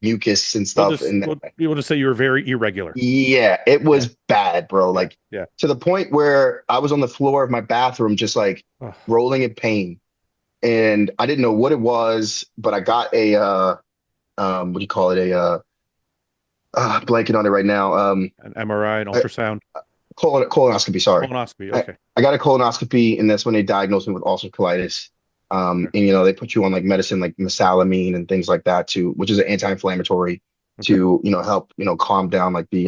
mucus and stuff. And We'll just say you were very irregular. yeah, it Yeah. was bad, bro. Yeah. Like Yeah. to the point where I was on the floor of my bathroom, just like Oh, rolling in pain. And I didn't know what it was, but I got a what do you call it? Blanking on it right now. an MRI, an A ultrasound, colonoscopy. Sorry, colonoscopy. I, Okay. I got a colonoscopy, and that's when they diagnosed me with ulcerative colitis. Okay. And they put you on like medicine like mesalamine and things like that too, which is an anti-inflammatory Okay. to help calm down like the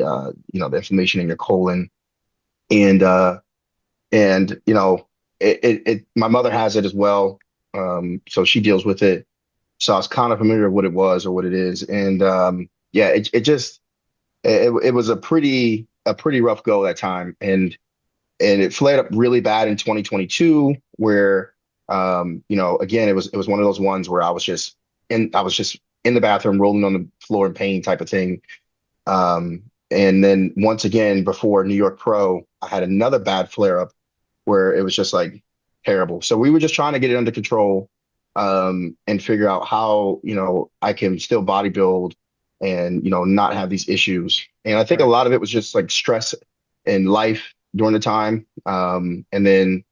the inflammation in your colon. And my mother has it as well, so she deals with it. So I was kind of familiar with what it was or what it is. And yeah, it just it was a pretty rough go that time. And it flared up really bad in 2022 where again it was one of those ones where I was just in the bathroom rolling on the floor in pain type of thing. And then once again before New York Pro, I had another bad flare up where it was just like terrible. So we were just trying to get it under control, and figure out how, I can still bodybuild and, not have these issues. And I think a Right. lot of it was just like stress in life during the time. And then,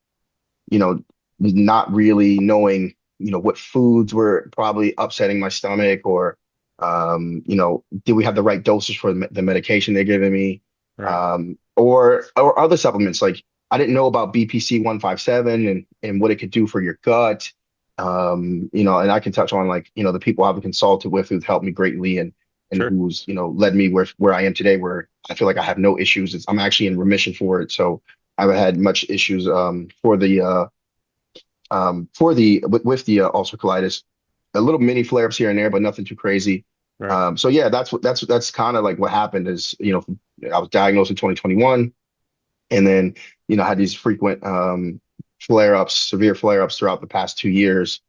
you know, not really knowing, what foods were probably upsetting my stomach or, did we have the right dosage for the medication they're giving me? Right. Or other supplements. Like I didn't know about BPC 157 and what it could do for your gut. And I can touch on like, the people I've consulted with who've helped me greatly and Sure. who's, led me where I am today, where I feel like I have no issues. I'm actually in remission for it. So I haven't had much issues with the ulcer colitis. A little mini flare-ups here and there, but nothing too crazy. Right. So yeah, that's kind of like what happened is, I was diagnosed in 2021, and then had these frequent flare-ups, severe flare-ups throughout the past 2 years.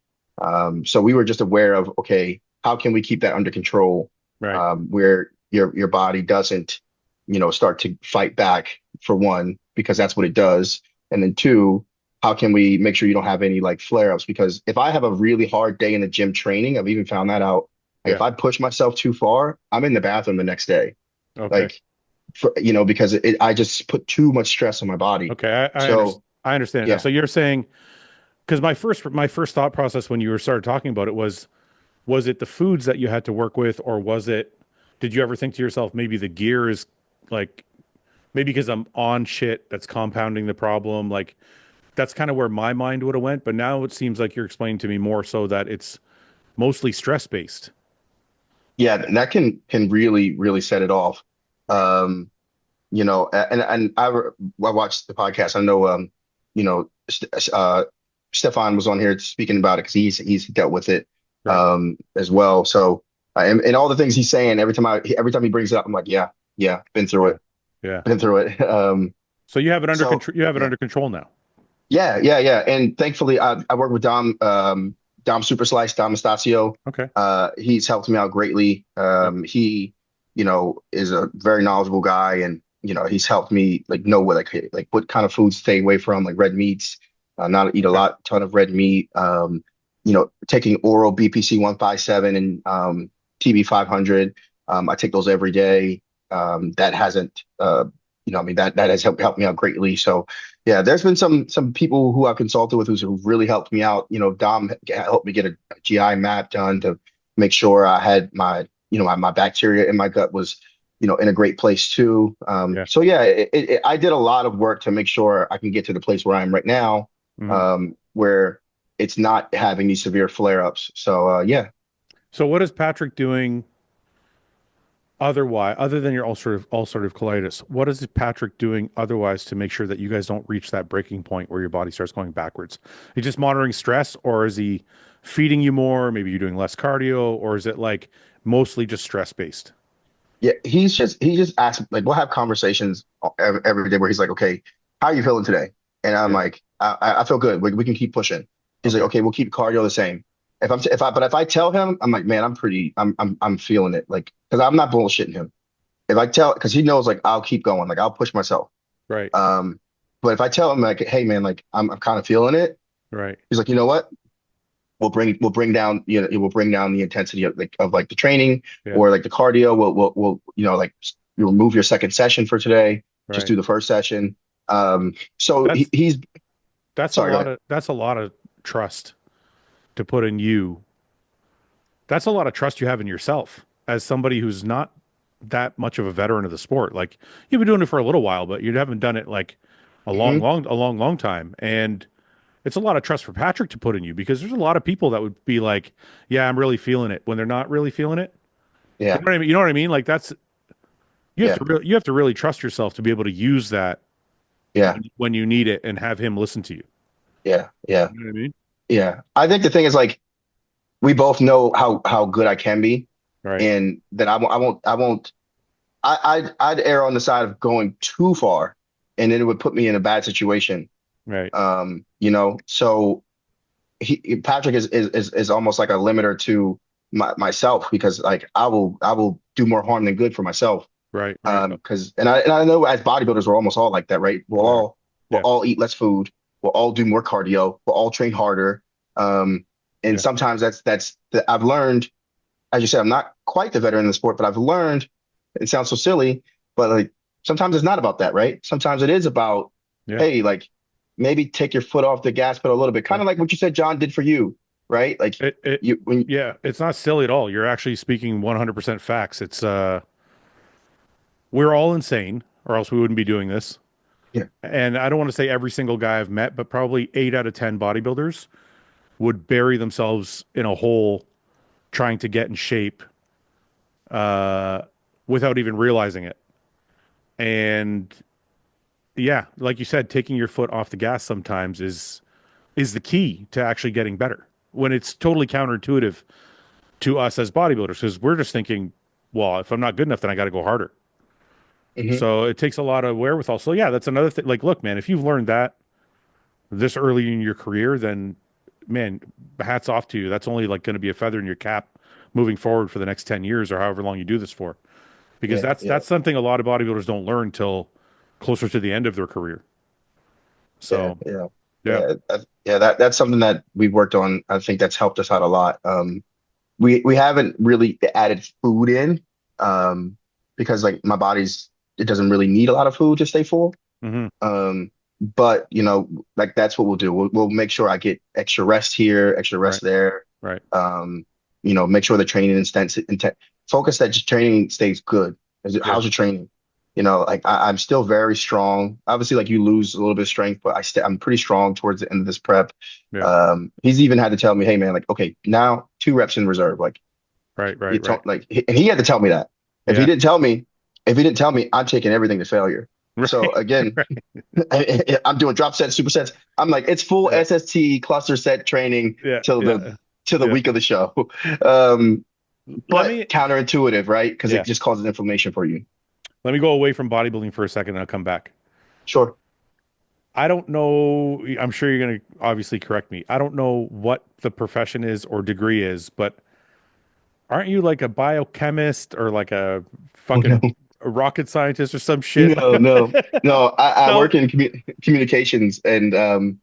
So we were just aware of, okay, how can we keep that under control, Right. where your body doesn't, start to fight back, for one, because that's what it does, and then two, how can we make sure you don't have any like flare-ups? Because if I have a really hard day in the gym training, I've even found that out. Like if Yeah. I push myself too far, I'm in the bathroom the next day. Okay. Like because I just put too much stress on my body. Okay. So I understand it now. yeah, So you're saying, because my first thought process when you were started talking about it was it the foods that you had to work with, or did you ever think to yourself, maybe the gear is like, maybe because I'm on shit that's compounding the problem? Like, that's kind of where my mind would have went. But now it seems like you're explaining to me more so that it's mostly stress based. yeah, and that can really really set it off. Um, and I watched the podcast. I know, you know, Stefan was on here speaking about it because he's dealt with it Right. as well. So and all the things he's saying, every time he brings it up, I'm like, yeah, yeah, been through Yeah. it, Yeah. been through it. So you have it under So control. You have it yeah, under control now. yeah, yeah, yeah. And thankfully, I work with Dom Super Slice, Dom Estacio. Okay. He's helped me out greatly. Yep. He, is a very knowledgeable guy, and he's helped me like know what like what kind of foods to stay away from, like red meats, not eat a Okay. ton of red meat. Taking oral BPC 157 and TB 500. I take those every day. That hasn't, I mean that has helped me out greatly. So yeah, there's been some people who I've consulted with who really helped me out. Dom helped me get a GI map done to make sure I had my bacteria in my gut was, in a great place too. Yeah. So yeah, I did a lot of work to make sure I can get to the place where I am right now, Mhm. where it's not having these severe flare-ups. So yeah. So what is Patrick doing otherwise, other than your ulcerative colitis? What is Patrick doing otherwise to make sure that you guys don't reach that breaking point where your body starts going backwards? He's just monitoring stress, or is he feeding you more? Maybe you're doing less cardio, or is it like mostly just stress based? Yeah, he just asks, like, we'll have conversations every day where he's like, okay, how are you feeling today? And I'm Yeah. like, I feel good. We can keep pushing. He's like, Okay. okay, we'll keep cardio the same. If I tell him, I'm like, man, I'm feeling it, like, because I'm not bullshitting him. If I tell, because he knows, like, I'll keep going, like I'll push myself. Right. Um, but if I tell him, like, hey man, like I'm kind of feeling it, Right. he's like, you know what? We'll bring down, it will bring down the intensity of the training, Yeah. or like the cardio. We'll like, you'll move your second session for today, just Right. do the first session. So That's he's that's a sorry, go lot ahead. of that's a lot of trust to put in you. That's a lot of trust you have in yourself as somebody who's not that much of a veteran of the sport. Like, you've been doing it for a little while, but you haven't done it like Hmm. a long, long time. And it's a lot of trust for Patrick to put in you, because there's a lot of people that would be like, "Yeah, I'm really feeling it," when they're not really feeling it. You Yeah, know what I mean? You know what I mean? Like, yeah, you have to really trust yourself to be able to use that yeah, when you need it, and have him listen to you. yeah, yeah, You know what I mean? yeah. I think the thing is, like, we both know how good I can be, Right. and that I won't. I'd err on the side of going too far, and then it would put me in a bad situation. Right. So Patrick is almost like a limiter to myself, because like I will do more harm than good for myself. Right. Right. Because and I know as bodybuilders we're almost all like that, right? We'll Yeah. all we'll Yeah. all eat less food, we'll all do more cardio, we'll all train harder. Um, and Yeah. sometimes I've learned, as you said, I'm not quite the veteran in the sport, but I've learned, it sounds so silly, but like sometimes it's not about that, right? Sometimes it is about, Yeah. hey, like maybe take your foot off the gas pedal a little bit, Yeah. kind of like what you said John did for you, right? Like It you when yeah, it's not silly at all. You're actually speaking 100% facts. We're all insane, or else we wouldn't be doing this. yeah, And I don't want to say every single guy I've met, but probably 8 out of 10 bodybuilders would bury themselves in a hole trying to get in shape uh without even realizing it. And yeah, like you said, taking your foot off the gas sometimes is the key to actually getting better, when it's totally counterintuitive to us as bodybuilders, because we're just thinking, well, if I'm not good enough, then I got to go harder. Hmm. So it takes a lot of wherewithal. So yeah, that's another thing. Like, look, man, if you've learned that this early in your career, then man, hats off to you. That's only like going to be a feather in your cap moving forward for the next 10 years or however long you do this for. Because Yeah, yeah, that's something a lot of bodybuilders don't learn till closer to the end of their career. yeah, So yeah, yeah. yeah. That's something that we've worked on. I think that's helped us out a lot. We haven't really added food in, um, because like my body's it doesn't really need a lot of food to stay full. Hmm. Um, but like that's what we'll do. We'll make sure I get extra rest here, extra Right. rest there. Right. Um, make sure the training intent focus that just training stays good. Yeah. How's your training? Like I'm still very strong. Obviously, like you lose a little bit of strength, but I'm pretty strong towards the end of this prep. Yeah. He's even had to tell me, hey man, like okay, now 2 reps in reserve. Like Right. you Right. Right. told like, and he had to tell me that. If he Yeah. didn't tell me, if he didn't tell me, I'm taking everything to failure. So Right. again, Right. I'm doing drop sets, supersets. I'm like, it's full Yeah. SST cluster set training Yeah. till the Yeah. till the Yeah. week of the show. Um, Let but me counterintuitive, right? Because yeah. it just causes inflammation for you. Let me go away from bodybuilding for a second and I'll come back. Sure. I don't know. I'm sure you're going to obviously correct me. I don't know what the profession is or degree is, but aren't you like a biochemist or like a Oh no, fucking rocket scientist or some shit? no, no, no. I No, work in communications, and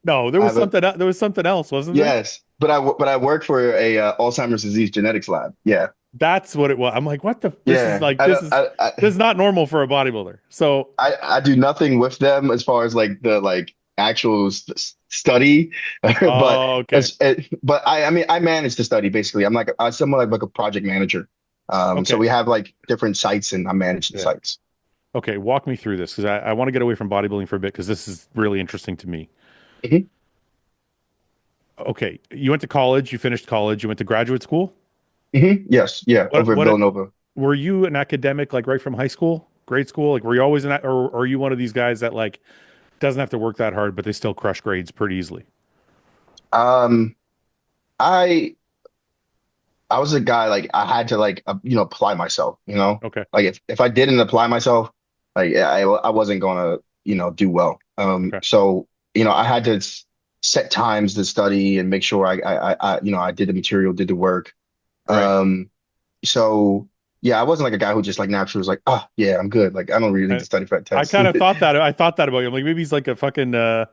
no, there I was have a something there was something else, wasn't there? yes, but I work for a Alzheimer's disease genetics lab. Yeah, That's what it was. I'm like, what the this is yeah. like this is not normal for a bodybuilder. So, I do nothing with them as far as like the like actual study, but oh, okay. but I mean I manage the study basically. I'm like I'm somewhat like a project manager. So Okay. we have like different sites and I manage the Yeah. sites. Okay, walk me through this because I want to get away from bodybuilding for a bit because this is really interesting to me. Hmm. Okay, you went to college, you finished college, you went to graduate school. Hmm. Yes, yeah, What over at what Villanova. were you an academic like right from high school, grade school? Like were you always or are you one of these guys that like doesn't have to work that hard but they still crush grades pretty easily? Um, I I was a guy like I had to like apply myself. Okay. Like if I didn't apply myself, like I wasn't gonna do well. Okay. So I had to set times to study and make sure I did the material, did the work. Right. Um, so yeah, I wasn't like a guy who just like naturally was like, oh yeah, I'm good. Like I don't really need I, to study for that I test. kind of thought that I thought that about you. I'm like maybe he's like a fucking a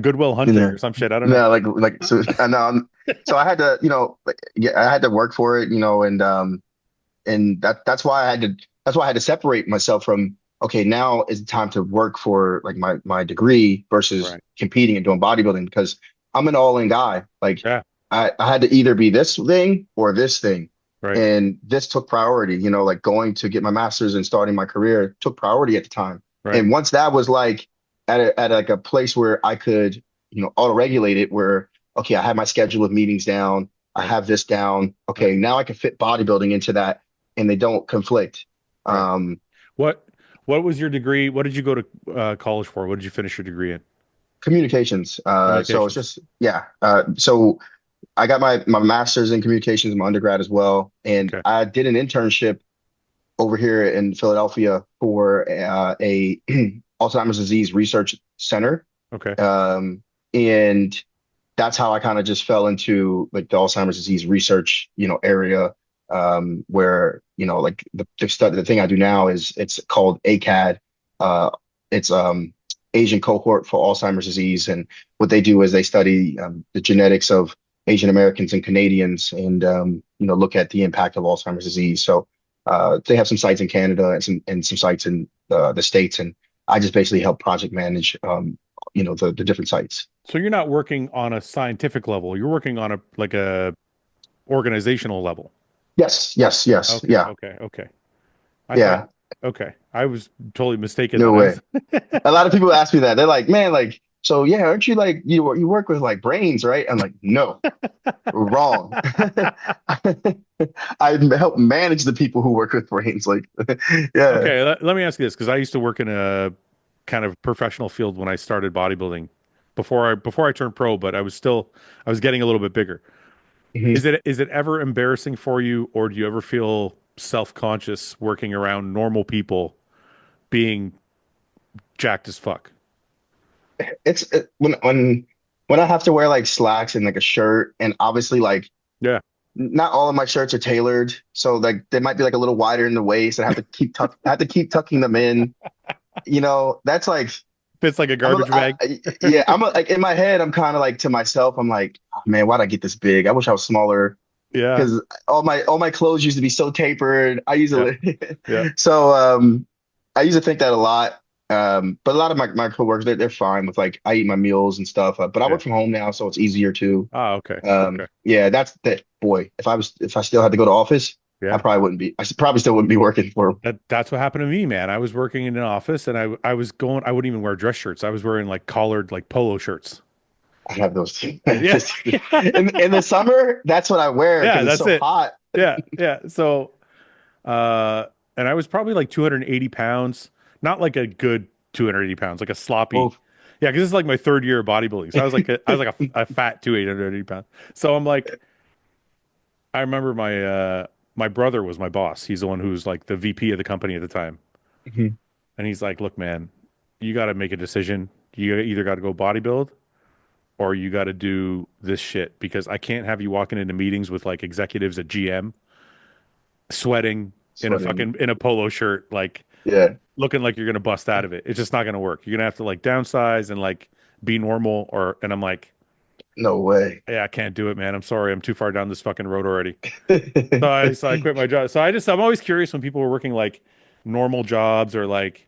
Goodwill You Hunting know, or some shit. I don't know. no, like so I know. So I had to, like, yeah, I had to work for it, and that's why I had to separate myself from okay, now is the time to work for like my degree versus Right. competing and doing bodybuilding because I'm an all-in guy. Like Yeah. I had to either be this thing or this thing. Right. And this took priority, like going to get my master's and starting my career took priority at the time. Right. And once that was like at like a place where I could, auto-regulate it where okay, I have my schedule of meetings down, I Right. have this down. Right. Okay, now I can fit bodybuilding into that and they don't conflict. Right. Um, What what was your degree? What did you go to college for? What did you finish your degree in? Communications. So it's Communications. just yeah. So I got my master's in communications, my undergrad as well, and Okay. I did an internship over here in Philadelphia for a Alzheimer's disease research center, Okay. um, and that's how I kind of just fell into like the Alzheimer's disease research, area, where like the study, the thing I do now is it's called ACAD. Uh, it's Asian cohort for Alzheimer's disease, and what they do is they study the genetics of Asian Americans and Canadians, and look at the impact of Alzheimer's disease. So they have some sites in Canada and some sites in the States, and I just basically help project manage the different sites. So you're not working on a scientific level. You're working on a like a organizational level. Yes, yes, yes, Okay. yeah, Okay. Okay. I thought yeah. okay. I was totally mistaken No then. I way. was A lot of people ask me that. They're like, man, like, so yeah, aren't you like you work with like brains, right? I'm like, no, wrong. I help manage the people who work with brains. Like, yeah. Okay, let me ask you this because I used to work in a kind of professional field when I started bodybuilding before I turned pro, but I was getting a little bit bigger. Mhm. Is it ever embarrassing for you, or do you ever feel self-conscious working around normal people being jacked as fuck. When I have to wear like slacks and like a shirt, and obviously like Yeah. not all of my shirts are tailored, so like they might be like a little wider in the waist, and I have to keep tucking them in. That's like Fits like a I'm a, garbage bag. yeah, like in my head, I'm kind of like to myself, I'm like, "Oh, man, why'd I get this big? I wish I was smaller Yeah. because all my clothes used to be so tapered. I used Yeah. to Yeah. so I used to think that a lot. But a lot of my coworkers, they're fine with like I eat my meals and stuff. But I Yeah. work from home now, so it's easier too. Ah, okay. Okay. Yeah, that's that boy. If I still had to go to office, I Yeah. probably wouldn't be. Probably still wouldn't be working for. That's what happened to me, man. I was working in an office and I was going, I wouldn't even wear dress shirts. I was wearing like collared like polo shirts. I have those too. Yeah. Just in the summer, that's what I wear Yeah, because it's that's so it. hot. Yeah. Yeah. So uh and I was probably like 280 pounds, not like a good 280 pounds, like a sloppy. Well, Yeah, because this is like my third year of bodybuilding. So I was like a fat 280 pounds. So I'm like, I remember my brother was my boss. He's the one who's like the VP of the company at the time. Mhm. And he's like, look, man, you got to make a decision. You either got to go bodybuild or you got to do this shit because I can't have you walking into meetings with like executives at GM sweating Sweating. in a polo shirt, like Yeah, looking like you're going to bust out of it. It's just not going to work. You're going to have to like downsize and like be normal and I'm like, no way. yeah, I can't do it, man. I'm sorry. I'm too far down this fucking road already. So I quit my job. I'm always curious when people are working like normal jobs or like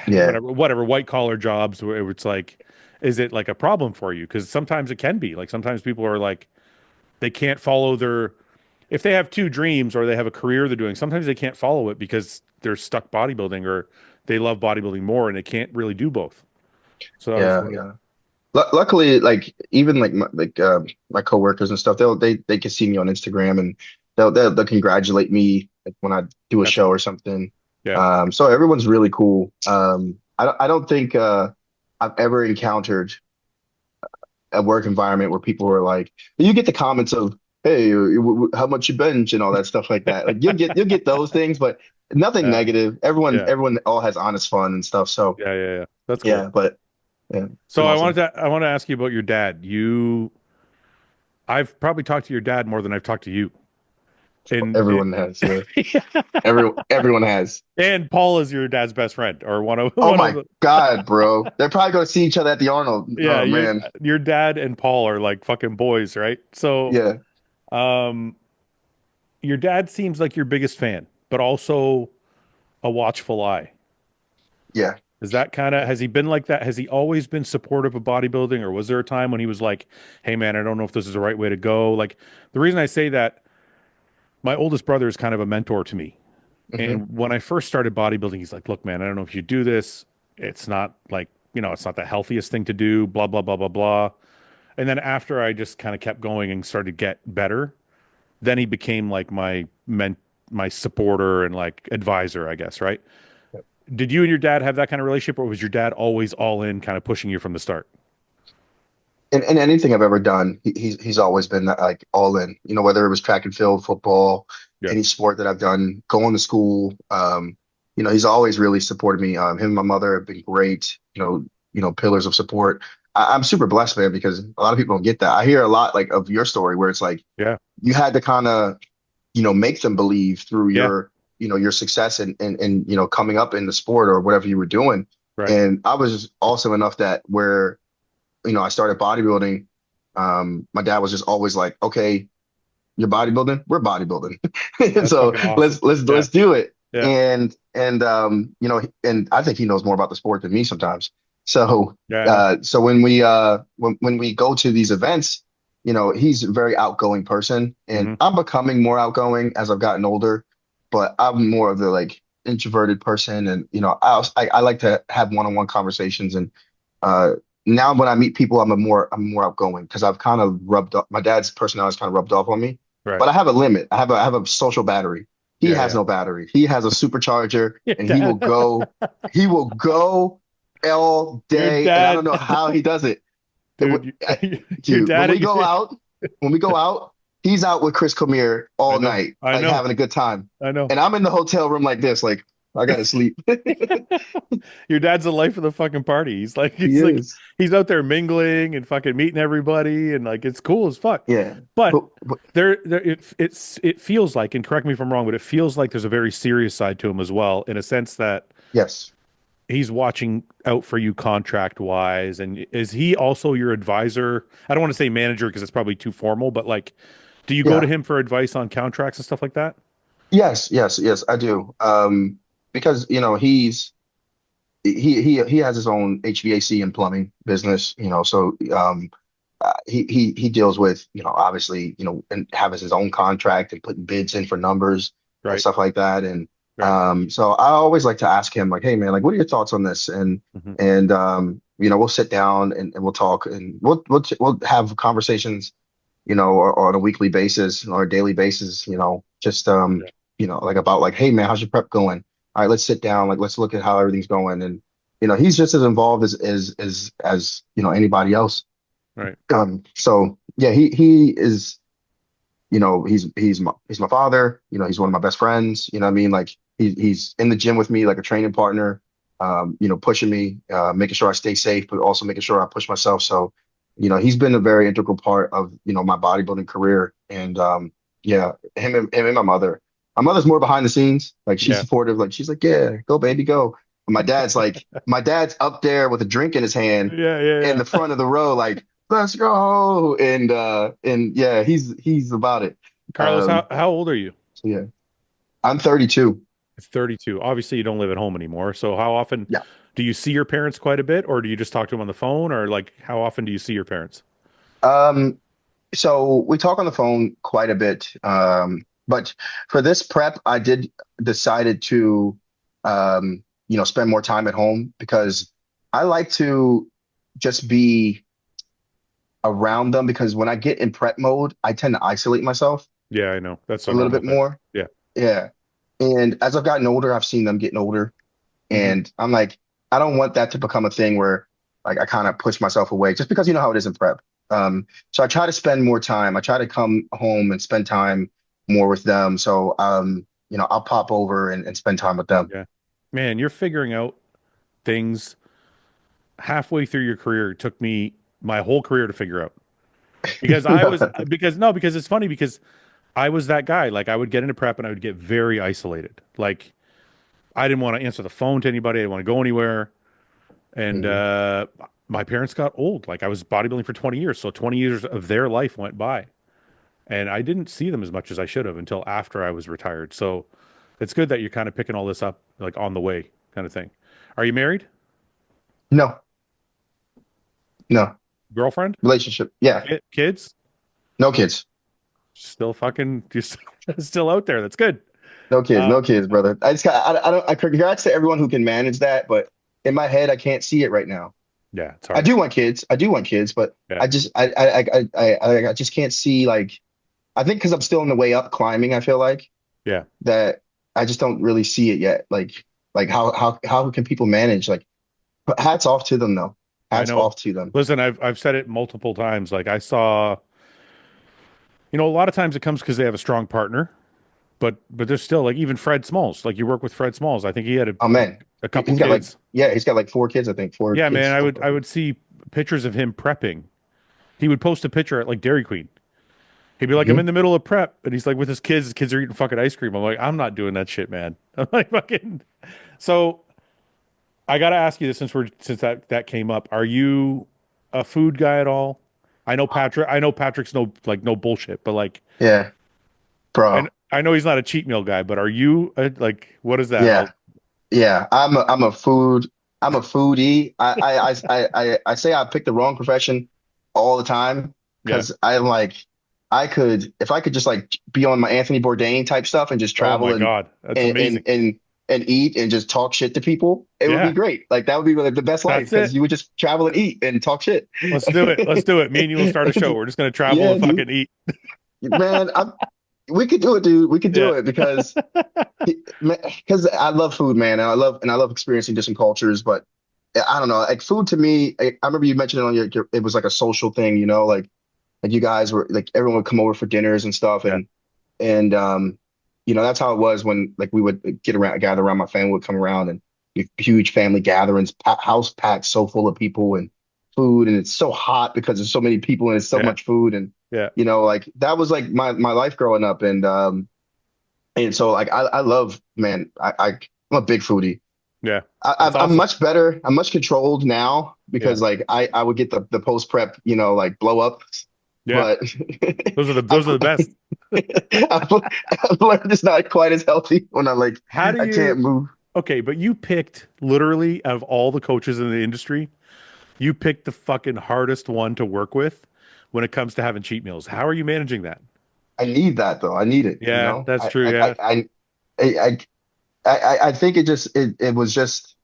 Yeah, whatever white collar jobs where it's like, is it like a problem for you? Because sometimes it can be like sometimes people are like they can't follow their if they have two dreams or they have a career they're doing. Sometimes they can't follow it because they're stuck bodybuilding or they love bodybuilding more and they can't really do both. So I was yeah, wondering. yeah. Luckily, like even like my coworkers and stuff, they can see me on Instagram and they'll congratulate me like when I do a That's show cool. or something. Yeah. So everyone's really cool. I don't think I've ever encountered a work environment where people are like, you get the comments of, "Hey, how much you bench?" and all that stuff like that. Like you'll get those things, but nothing Uh, negative. Everyone yeah. everyone all has honest fun and stuff. So Yeah. Yeah. Yeah. That's cool. yeah, but yeah, it's So been awesome. I want to ask you about your dad. I've probably talked to your dad more than I've talked to you. And Everyone has, yeah. Everyone has. and Paul is your dad's best friend or one of Oh one of my the God, bro. They're probably going to see each other at the Arnold. yeah, Oh man. your dad and Paul are like fucking boys, right? So Yeah. um your dad seems like your biggest fan, but also a watchful eye. Yeah. Is that kind of has he been like that? Has he always been supportive of bodybuilding, or was there a time when he was like, "Hey, man, I don't know if this is the right way to go"? Like the reason I say that, my oldest brother is kind of a mentor to me, Hmm. and when I first started bodybuilding, he's like, "Look, man, I don't know if you do this. It's not like it's not the healthiest thing to do." Blah blah blah blah blah. And then after I just kind of kept going and started to get better, then he became like my supporter and like advisor, I guess, right? Did you and your dad have that kind of relationship, or was your dad always all in, kind of pushing you from the start? And anything I've ever done, he's always been like all in, whether it was track and field, football, Yeah, any sport that I've done, going to school. He's always really supported me. Him and my mother have been great, pillars of support. I'm super blessed, man, because a lot of people don't get that. I hear a lot like of your story where it's like yeah, you had to kind of make them believe through yeah, your success and coming up in the sport or whatever you were doing. right. And I was awesome enough that where, I started bodybuilding. My dad was just always like, okay, you're bodybuilding, we're bodybuilding. That's So fucking awesome. let's Yeah, do it. yeah, And I think he knows more about the sport than me sometimes. So yeah. I know. when we go to these events, he's a very outgoing person, and Hmm. I'm becoming more outgoing as I've gotten older, but I'm more of the like introverted person, and I like to have one-on-one conversations, and uh, now when I meet people, I'm more outgoing because I've kind of rubbed off my dad's personality kind of rubbed off on me, Right. but I have a limit. I have a social battery. He Yeah, has yeah. no battery. He has a supercharger, Your and he will dad, go. He will go all your day, and I don't dad, know how he does it. dude, your Dude, dad, when we go out, he's out with Chris Comier I all know, night, I like know, having a good time. I know. And I'm in the hotel room like this, like, I gotta sleep. Your dad's the life of the fucking party. He's like, He is. he's out there mingling and fucking meeting everybody, and like it's cool as fuck. Yeah. But But it feels like, and correct me if I'm wrong, but it feels like there's a very serious side to him as well, in a sense that yes. he's watching out for you contract wise. And is he also your advisor? I don't want to say manager because it's probably too formal, but like, do you go to Yeah. him for advice on contracts and stuff like that? Yes, I do. Because he has his own HVAC and plumbing business, so he deals with, obviously, and having his own contract and putting bids in for numbers and Right. stuff like that. And Right. so I always like to ask him, like, hey man, like what are your thoughts on this? Hmm. And we'll sit down and we'll talk and we'll have conversations, or on a weekly basis or a daily basis, just Yeah. like about like, hey man, how's your prep going? All right, let's sit down, like let's look at how everything's going. And he's just as involved as anybody else. Right. So yeah, he is, he's my father, he's one of my best friends, what I mean? Like he's in the gym with me like a training partner, pushing me, making sure I stay safe, but also making sure I push myself. So, he's been a very integral part of, my bodybuilding career. And yeah, him and my mother. My mother's more behind the scenes, like she's Yeah. supportive, like she's like, yeah, go baby, go. But my dad's up there with a drink in his hand Yeah. Yeah. in the Yeah. front of the row, like, let's go. And yeah, he's about it. Carlos, Um, how old are you? so yeah, I'm 32. 32. Obviously, you don't live at home anymore. So how often Yeah. do you see your parents quite a bit, or do you just talk to them on the phone, or like how often do you see your parents? Um, so we talk on the phone quite a bit. But for this prep, I did decided to, spend more time at home because I like to just be around them because when I get in prep mode, I tend to isolate myself Yeah, I know. That's a a little normal bit thing. more. Yeah. Yeah. And as I've gotten older, I've seen them getting older. Hmm. And I'm like, I don't want that to become a thing where like I kind of push myself away just because you know how it is in prep. So I try to spend more time. I try to come home and spend time more with them. So I'll pop over and spend time with them. Yeah. Man, you're figuring out things halfway through your career. It took me my whole career to figure out. Because I was because no, because it's funny because I was that guy. Like I would get into prep and I would get very isolated. Like I didn't want to answer the phone to anybody. I didn't want to go anywhere. And Mhm. my parents got old. Like I was bodybuilding for 20 years, so 20 years of their life went by, and I didn't see them as much as I should have until after I was retired. So it's good that you're kind of picking all this up like on the way, kind of thing. Are you married? No, no Girlfriend? relationship. Yeah, Kids? no kids, Still fucking just still out there. That's good. no Um, kids, brother. I don't. Congrats to everyone who can manage that, but in my head, I can't see it right now. yeah, it's I hard. do want kids. I do want kids, but Yeah, I just can't see like I think because I'm still in the way up climbing, I feel like yeah. that I just don't really see it yet. Like how can people manage? Like hats off to them though. I Hats know. off to them. Listen, I've said it multiple times. Like I saw, a lot of times it comes because they have a strong partner. But there's still like even Fred Smalls. Like you work with Fred Smalls. I think he had Oh man, a couple he's got like kids. yeah, he's got like four kids. I think four Yeah, man. kids. I would see pictures of him prepping. He would post a picture at like Dairy Queen. He'd be like, I'm Hmm. in the middle of prep, and he's like with his kids. His kids are eating fucking ice cream. I'm like, I'm not doing that shit, man. I'm like fucking. So I gotta ask you this since that came up. Are you a food guy at all? I know Patrick. I know Patrick's no bullshit, but like Yeah, I bro. I know he's not a cheat meal guy, but are you like what is that? Yeah, yeah. I'm a foodie. I say I picked the wrong profession all the time Yeah. because I'm like I could if I could just like be on my Anthony Bourdain type stuff and just Oh my travel God, that's and amazing. and and and eat and just talk shit to people, it would be Yeah, great. Like that would be like the best life that's because it. you would just travel and eat and talk shit. Let's do it. Let's do it. Me and you will start a show. We're just gonna travel Yeah, and dude. fucking eat. Man, we could do it, dude. We could Yeah. do it because I love food, man, and I love experiencing different cultures. But I don't know, like food to me. I remember you mentioned it on it was like a social thing, like you guys were like everyone would come over for dinners and stuff, Yeah. and That's how it was when like we would gather around, my family would come around and huge family gatherings, house packed so full of people and food, and it's so hot because there's so many people and it's so Yeah. much food, and Yeah. like that was like my life growing up, and so like I love, man, I'm a big foodie. Yeah. I, That's I'm awesome. much better. I'm much controlled now Yeah. because like I would get the post prep, like blow up, Yeah. but Those I've, are the best. I've, I've learned it's not quite as healthy when How do I can't you move. Okay, but you picked literally of all the coaches in the industry, you picked the fucking hardest one to work with when it comes to having cheat meals. How are you managing that? I need that though. I need it. Yeah, that's true. Yeah. I I think it was just,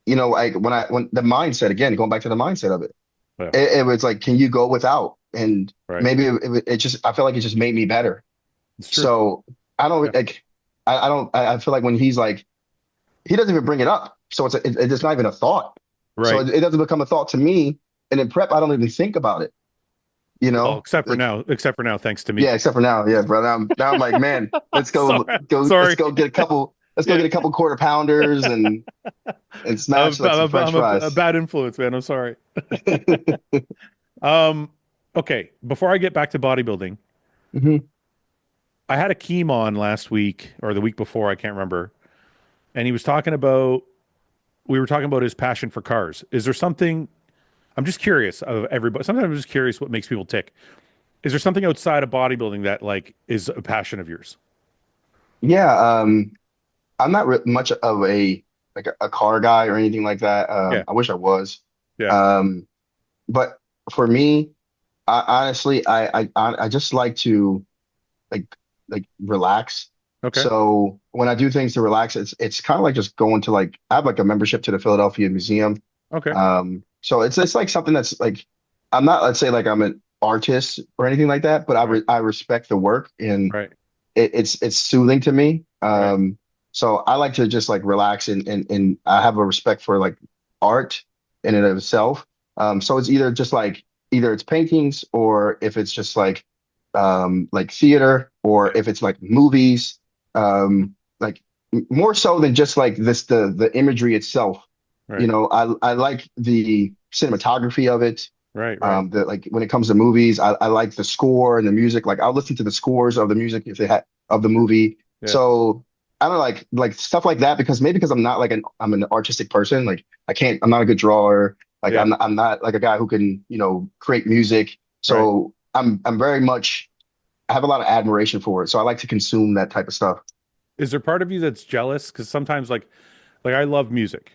like when the mindset, again, going back to the mindset of it, Yeah. it was like, can you go without? And Right. maybe it just, I feel like it just made me better. It's true. So I Yeah. don't like, I don't, I feel like when he's like, he doesn't even bring it up. So it's not even a thought. So Right. it doesn't become a thought to me. And in prep, I don't even think about it, Well, except for like, now, thanks to me. yeah, except for now. Yeah, bro. Now I'm like, man, Sorry. let's Sorry. go get a couple, Yeah. quarter pounders and smash like some French A fries. bad influence, man. I'm sorry. Okay, before I get back to bodybuilding, Mhm. I had Akeem on last week or the week before, I can't remember. And he was talking about we were talking about his passion for cars. Is there something I'm just curious of everybody. Sometimes I'm just curious what makes people tick. Is there something outside of bodybuilding that like is a passion of yours? Yeah, I'm not much of a car guy or anything like that. Yeah. I wish I was. Yeah. Um, but for me, honestly, I just like to like relax. Okay. So when I do things to relax, it's kind of like just going to like, I have like a membership to the Philadelphia Museum. Okay. So it's like something that's like, I'm not, let's say like I'm an artist or anything like that, but Right. I respect the work, and Right. it's soothing to me. Right. So I like to just like relax, and I have a respect for like art in and of itself. So it's either just like, either it's paintings, or if it's just like theater, or Yeah. if it's like movies, like more so than just like the imagery itself. Right. I like the cinematography of it. Right. Right. The like when it comes to movies, I like the score and the music. Like I'll listen to the scores of the music if they had of the movie. Yeah. So I don't like stuff like that, because maybe because I'm an artistic person. Like I'm not a good drawer. Like Yeah. I'm not like a guy who can, create music. Right. So I'm very much, I have a lot of admiration for it. So I like to consume that type of stuff. Is there part of you that's jealous? Because sometimes like I love music.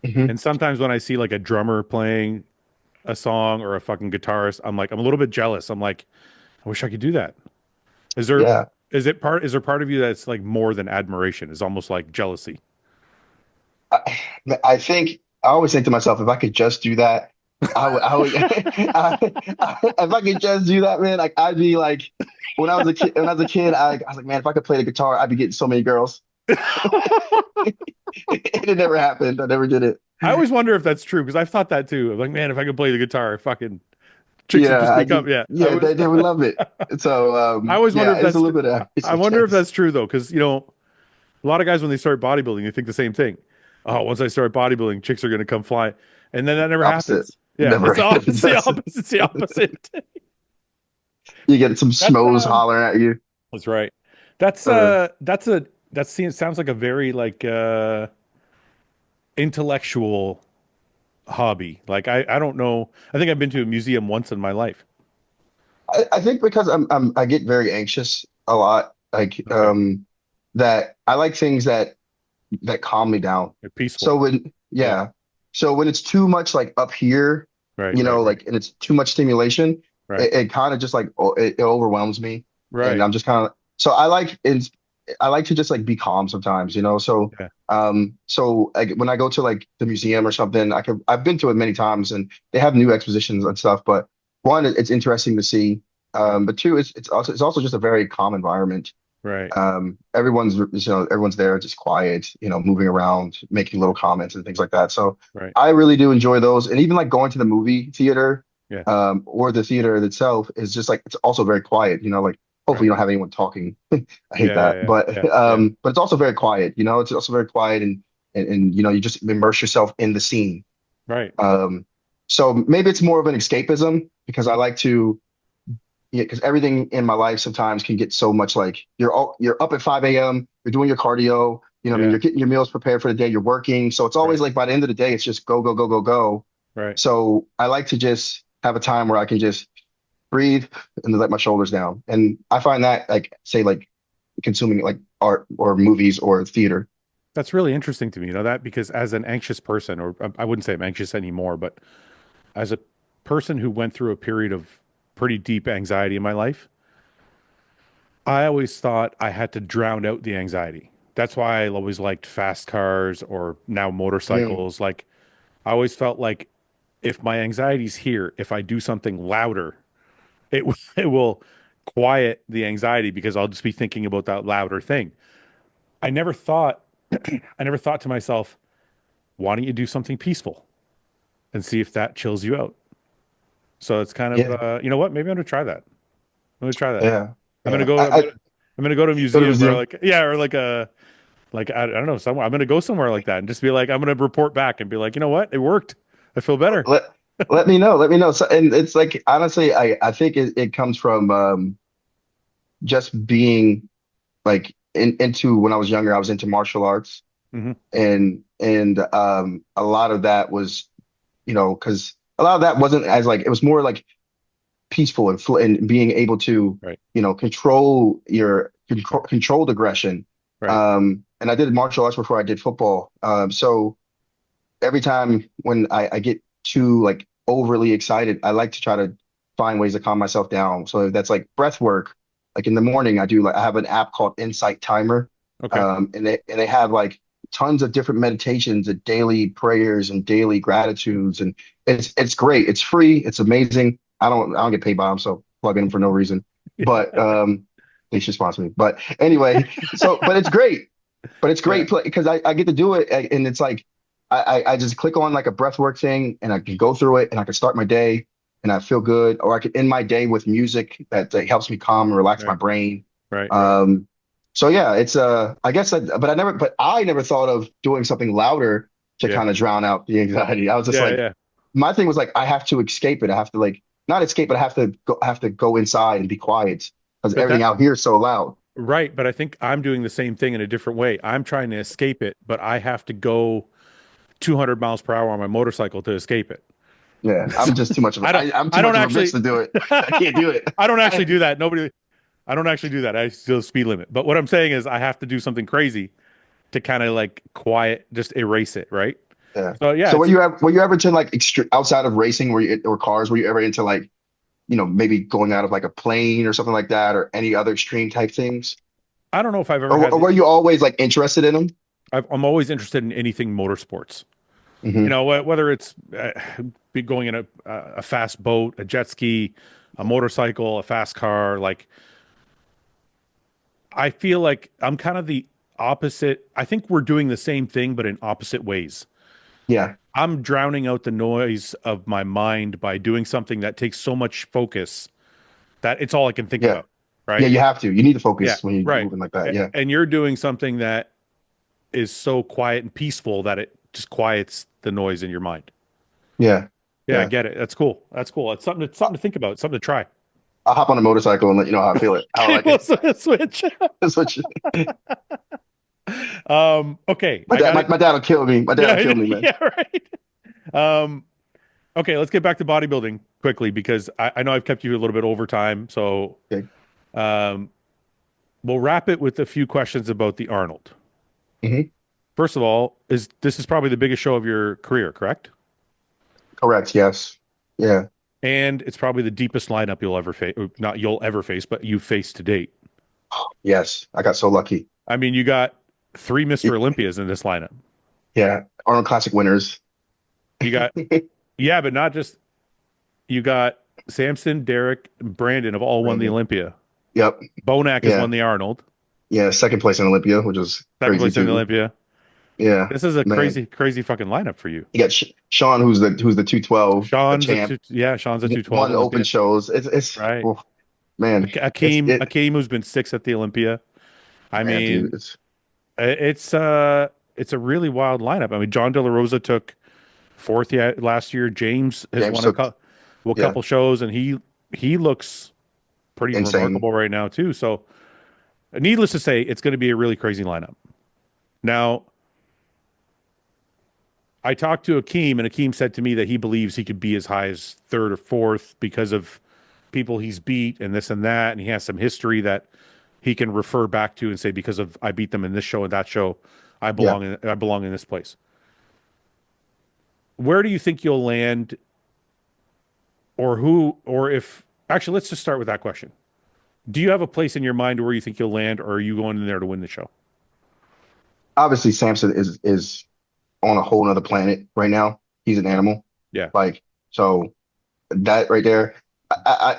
Hmm. And sometimes when I see like a drummer playing a song or a fucking guitarist, I'm a little bit jealous. I'm like, I wish I could do that. Is there Yeah. is there part of you that's like more than admiration? Is almost like jealousy? I, I think I always think to myself, if I could just do that, I would, if I could just do that, man, like I'd be like, when I was a kid, I was like, man, if I could play the guitar, I'd be getting so many girls. It never happened. I never did it. I always wonder if that's true because I've thought that too. I'm like, man, if I could play the guitar, fucking chicks would just Yeah, I become. think, Yeah, yeah, they would love it. So, I always wonder yeah, if it's a that's. little bit of I admiration, wonder if yes. that's true though, because a lot of guys when they start bodybuilding, they think the same thing. Oh, once I start bodybuilding, chicks are going to come fly, and then that never Opposite. happens. Yeah, Never. it's the opposite. It's the opposite. You get some That's schmoes hollering at you. that's right. That's Uh, that seems sounds like a very like intellectual hobby. Like I don't know. I think I've been to a museum once in my life. I think because I get very anxious a lot, like Okay, that I like things that calm me down. they're peaceful. So when, Yeah. yeah, so when it's too much like up here, Right. Right. Right. like, and it's too much stimulation, Right. it kind of just like, it overwhelms me, and Right. I'm just kind of, so I like to just like be calm sometimes, so Yeah. so like when I go to like the museum or something, I've been to it many times, and they have new expositions and stuff, but one, it's interesting to see, Yeah. but two, it's also just a very calm environment. Right. Everyone's there just quiet, moving around, making little comments and things like that. So Right. I really do enjoy those. And even like going to the movie theater, Yeah. or the theater itself is just like, it's also very quiet, like Hopefully Right. you don't have anyone talking. I hate Yeah, that. yeah, yeah, yeah. But it's also very quiet, you know, it's also very quiet and you know, you just immerse yourself in the scene. Right. Um, so maybe it's more of an escapism because I Mhm. like to, yeah, because everything in my life sometimes can get so much like you're up at 5 a.m., you're doing your cardio, you know what I mean, Yeah. you're getting your meals prepared for the day, you're working. So it's always Right. like by the end of the day, it's just go, go, go, go, go. Right. So I like to just have a time where I can just breathe and let my shoulders down. And I find that like say like consuming like art or movies or theater. That's really interesting to me, you know that because as an anxious person, or I wouldn't say I'm anxious anymore, but as a person who went through a period of pretty deep anxiety in my life, I always thought I had to drown out the anxiety. That's why I always liked fast cars or now Mm, motorcycles. Like I always felt like if my anxiety's here, if I do something louder, it will quiet the anxiety because I'll just be thinking about that louder thing. I never thought I never thought to myself, why don't you do something peaceful and see if that chills you out? So it's kind of yeah, you know what? Maybe I'm gonna try that. I'm gonna try that. yeah, I'm gonna yeah. go. I'm gonna go to a Go to the museum or museum. like yeah, or like a like I don't know somewhere. I'm gonna go somewhere like that and just be like I'm gonna report back and be like, you know what? It worked. I feel better. Let let me know. Let me know. So, and it's like honestly, I think it comes from just being like into when I was younger, I was into martial arts Hmm. and a lot of that was, you know, because a lot of that wasn't as like it was more like peaceful and being able to, Right. you know, control your controlled aggression. Right. And I did martial arts before I did football. So every time when I get too like overly excited, I like to try to find ways to calm myself down. So that's like breath work. Like in the morning, I do like I have an app called Insight Timer, Okay. and they have like tons of different meditations and daily prayers and daily gratitudes, and it's great. It's free. It's amazing. I don't get paid by them, so plug in for no reason. But they should sponsor me. But anyway, so but it's great. But it's Yeah. great because I get to do it and it's like I just click on like a breathwork thing and I can go through it and I can start my day and I feel good, or I can end my day with music that helps me calm and relax my Right. brain. Right. Right. Um, so yeah, it's I guess but I never thought of doing something louder to Yeah. kind of drown out the anxiety. I was just Yeah. like, Yeah. my thing was like I have to escape it. I have to like not escape, but I have to go inside and be quiet because But everything that out here is so loud. right. But I think I'm doing the same thing in a different way. I'm trying to escape it, but I have to go 200 miles per hour on my motorcycle to escape it. Yeah, So I'm just too much of I don't. I'm too I don't much of a bitch actually. to do it. I can't do it. I don't actually do that. Nobody. I don't actually do that. I still speed limit. But what I'm saying is I have to do something crazy to kind of like quiet, just erase it, right? Yeah. So yeah, So it's were you ever into like outside of racing, or cars? Were you ever into like, you know, maybe going out of like a plane or something like that, or any other extreme type things? I don't know if I've ever had Or the were you always like interested in them? I'm always interested in anything motorsports. You Hmm. know, whether it's be going in a fast boat, a jet ski, a motorcycle, a fast car, like I feel like I'm kind of the opposite. I think we're doing the same thing, but in opposite ways. Yeah. I'm drowning out the noise of my mind by doing something that takes so much focus that it's all I can think Yeah. about, Yeah. right? You have to. You need to Yeah, focus when you're right. moving like that. Yeah. And you're doing something that is so quiet and peaceful that it just quiets the noise in your mind. Yeah. Yeah, I Yeah. get it. That's cool. That's cool. It's something to think about. It's something to try. I'll hop on a motorcycle and let you know how I feel it. How I Okay, like we'll it. switch. That's what Okay, I got it. my dad will kill me. My dad will Yeah, kill me, man. yeah, right. Um, okay, let's get back to bodybuilding quickly because I know I've kept you a little bit over time. So Okay. um, we'll wrap it with a few questions about the Arnold. Hmm. First of all, is this is probably the biggest show of your career, correct? Correct. Yes. Yeah. And it's probably the deepest lineup you'll ever face, not you'll ever face, but you've faced to date. Yes. I got so lucky. I mean, you got three Mr. Olympias in this lineup. Yeah. Arnold Classic winners. You got, yeah, but not just, you got Samson, Derek, and Brandon have all won the Brandon. Olympia. Yep. Bonac has Yeah. won the Arnold, Yeah. Second place in Olympia, which was second crazy place in the too. Olympia. Yeah. This is a Man. crazy, crazy fucking lineup for you. You got Sean, who's the 212 Sean's a champ, two, yeah, Sean's a 212 won open Olympian, shows. right? Oof. man, Akeem, who's been sixth at the Olympia. I man, dude, mean, it's a really wild lineup. I mean, John De La Rosa took fourth last year. James has James won took, a yeah, couple shows, and he looks pretty insane. remarkable right now too. So, needless to say, it's going to be a really crazy lineup. Now, I talked to Akeem, and Akeem said to me that he believes he could be as high as third or fourth because of people he's beat and this and that, and he has some history that he can refer back to and say because of I beat them in this show and that show, Yeah, I belong in this place. Where do you think you'll land, or who, or if actually let's just start with that question. Do you have a place in your mind where you think you'll land, or are you going in there to win the show? obviously Samson is on a whole nother planet right now. He's an Yeah, animal, yeah, like so that right there. I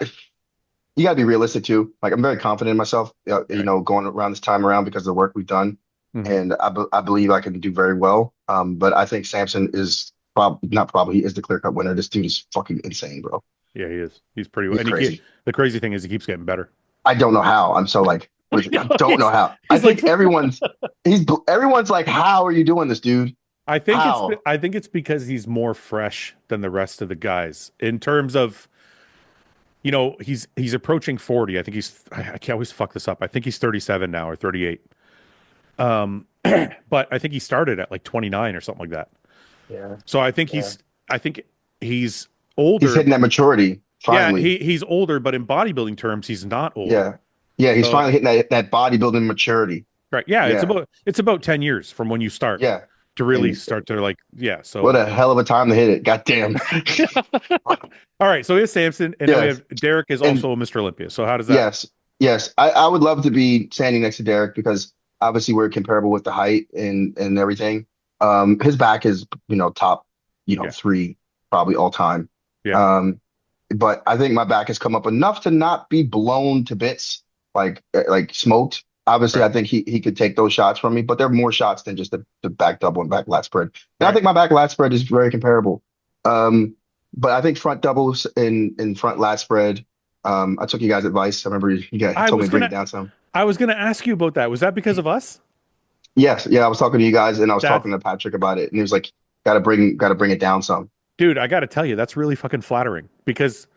you gotta be realistic too. Like I'm very confident in myself, right. going around this time around because of the work we've done, Hmm. and I believe I can do very well. But I think Samson is probably not probably he is the clear cut winner. This dude is fucking insane, bro. Yeah, he is. He's pretty, He's and crazy. the crazy thing is he keeps getting better. I don't know how. I'm so like, I know I don't know how. I he's like, think everyone's like, how are you doing this, dude? How? I think it's because he's more fresh than the rest of the guys in terms of, he's approaching 40. I think I can't always fuck this up. I think he's 37 now or 38. Um, but I think he started at like 29 or something like that. Yeah, So yeah. I think he's He's older. hitting that maturity Yeah, finally. he's older, but in bodybuilding terms, he's not old. Yeah, yeah. He's So, finally hitting that bodybuilding maturity. right. Yeah, Yeah, it's about 10 years from when you start yeah. to really And start to like, yeah. So, what a hell of a time to hit it. Goddamn. all right. So here's Samson, and then we Yes. have Derek is And also Mr. Olympia. So how does that? yes, yes. I would love to be standing next to Derek because obviously we're comparable with the height and everything. His back is, top, Yeah, three probably all time. yeah, Um, but I think my back has come up enough to not be blown to bits, like smoked. Obviously, right, I think he could take those shots from me, but there are more shots than just the back double and back lat spread. And I right. think my back lat spread is very comparable. Um, but I think front doubles and front lat spread. I took you guys' advice. I remember you guys I told me was to bring it gonna down some. I was gonna ask you about that. Was that because of us? Yes, yeah, I was talking to you guys and I was That talking to Patrick about it, and he was like, "Gotta bring it down some." dude, I got to tell you, that's really fucking flattering because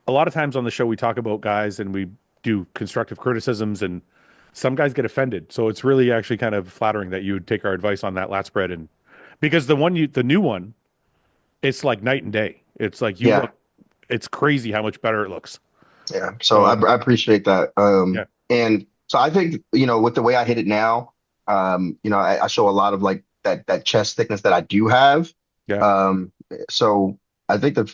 a lot of times on the show we talk about guys and we do constructive criticisms and some guys get offended. So it's really actually kind of flattering that you would take our advice on that lat spread and because the new one, it's like night and day. It's like Yeah, it's crazy how much better it looks. yeah. So I, So I appreciate that. yeah, And so I think, with the way I hit it now, I show a lot of like that chest thickness that I do have. yeah, Um, so I think the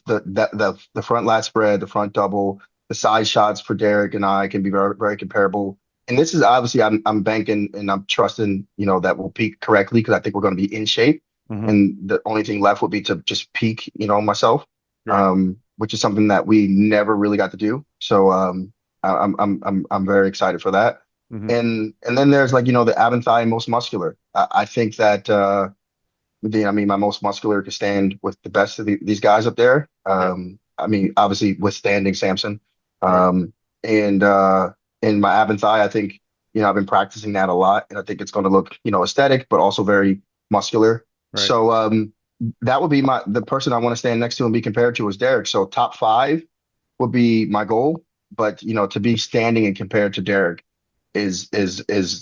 front lat spread, the front double, the side shots for Derek and I can be very, very comparable. And this is obviously I'm banking and I'm trusting, that we'll peak correctly because I think we're going to be in shape. hmm, And the only thing left would be to just peak, myself, right, which is something that we never really got to do. So I'm very excited for that. hmm, And then there's like, the ab and thigh most muscular. I think that I mean my most muscular could stand with the best of these guys up there. yeah, I mean obviously withstanding Samson. right, And in my ab and thigh, I think, I've been practicing that a lot and I think it's going to look, aesthetic, but also very muscular. right. So that would be the person I want to stand next to and be compared to is Derek. So top five would be my goal, but to be standing and compared to Derek is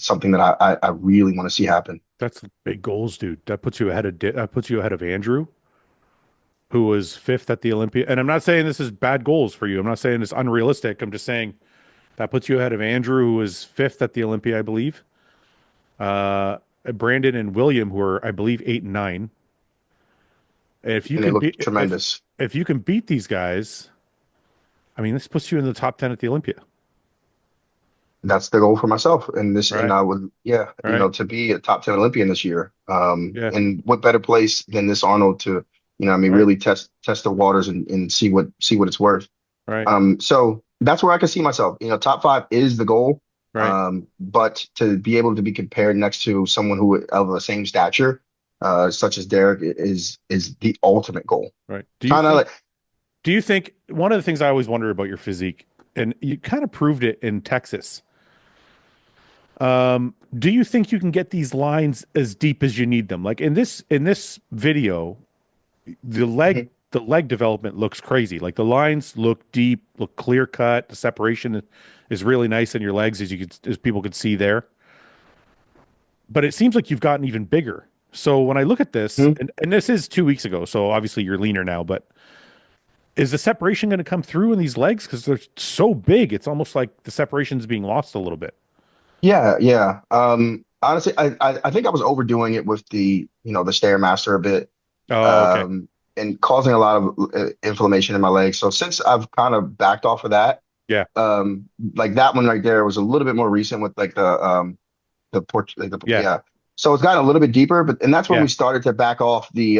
something that I really want to see happen. That's big goals, dude. That puts you ahead of Andrew, who was fifth at the Olympia. And I'm not saying this is bad goals for you. I'm not saying it's unrealistic. I'm just saying that puts you ahead of Andrew, who was fifth at the Olympia, I believe. Brandon and William, who are, I believe, eight and nine. And And they look tremendous. if you can beat these guys, I mean, this puts you in the top 10 at the Olympia, That's the goal for myself. And right? I would, yeah, Right? to be a top 10 Olympian this year. Yeah, And what better place than this Arnold to, I mean, right, really test the waters and see what it's worth. right, So that's where I can see myself. Top five is the goal. right, But to be able to be compared next to someone who of the same stature, such as Derek, is the ultimate goal. right. Kind of like, Do you think one of the things I always wonder about your physique and you kind of proved it in Texas. Do you think you can get these lines as deep as you need them? Like in this video, the leg Mhm. the leg development looks crazy. Like the lines look deep, look clear cut. The separation is really nice in your legs, as people could see there. But it seems like you've gotten even bigger. So when I look at this, Mhm. and this is 2 weeks ago, so obviously you're leaner now, but is the separation going to come through in these legs? Because they're so big, it's almost like the separation is being lost a little bit. Yeah, yeah. Honestly, I think I was overdoing it with the Stairmaster a bit, Oh, okay. um, and causing a lot of inflammation in my legs. So since I've kind of backed off of that, Yeah, like that one right there was a little bit more recent with like the port, like yeah, yeah. So it's gotten a little bit deeper, but and that's when we yeah. started to back off the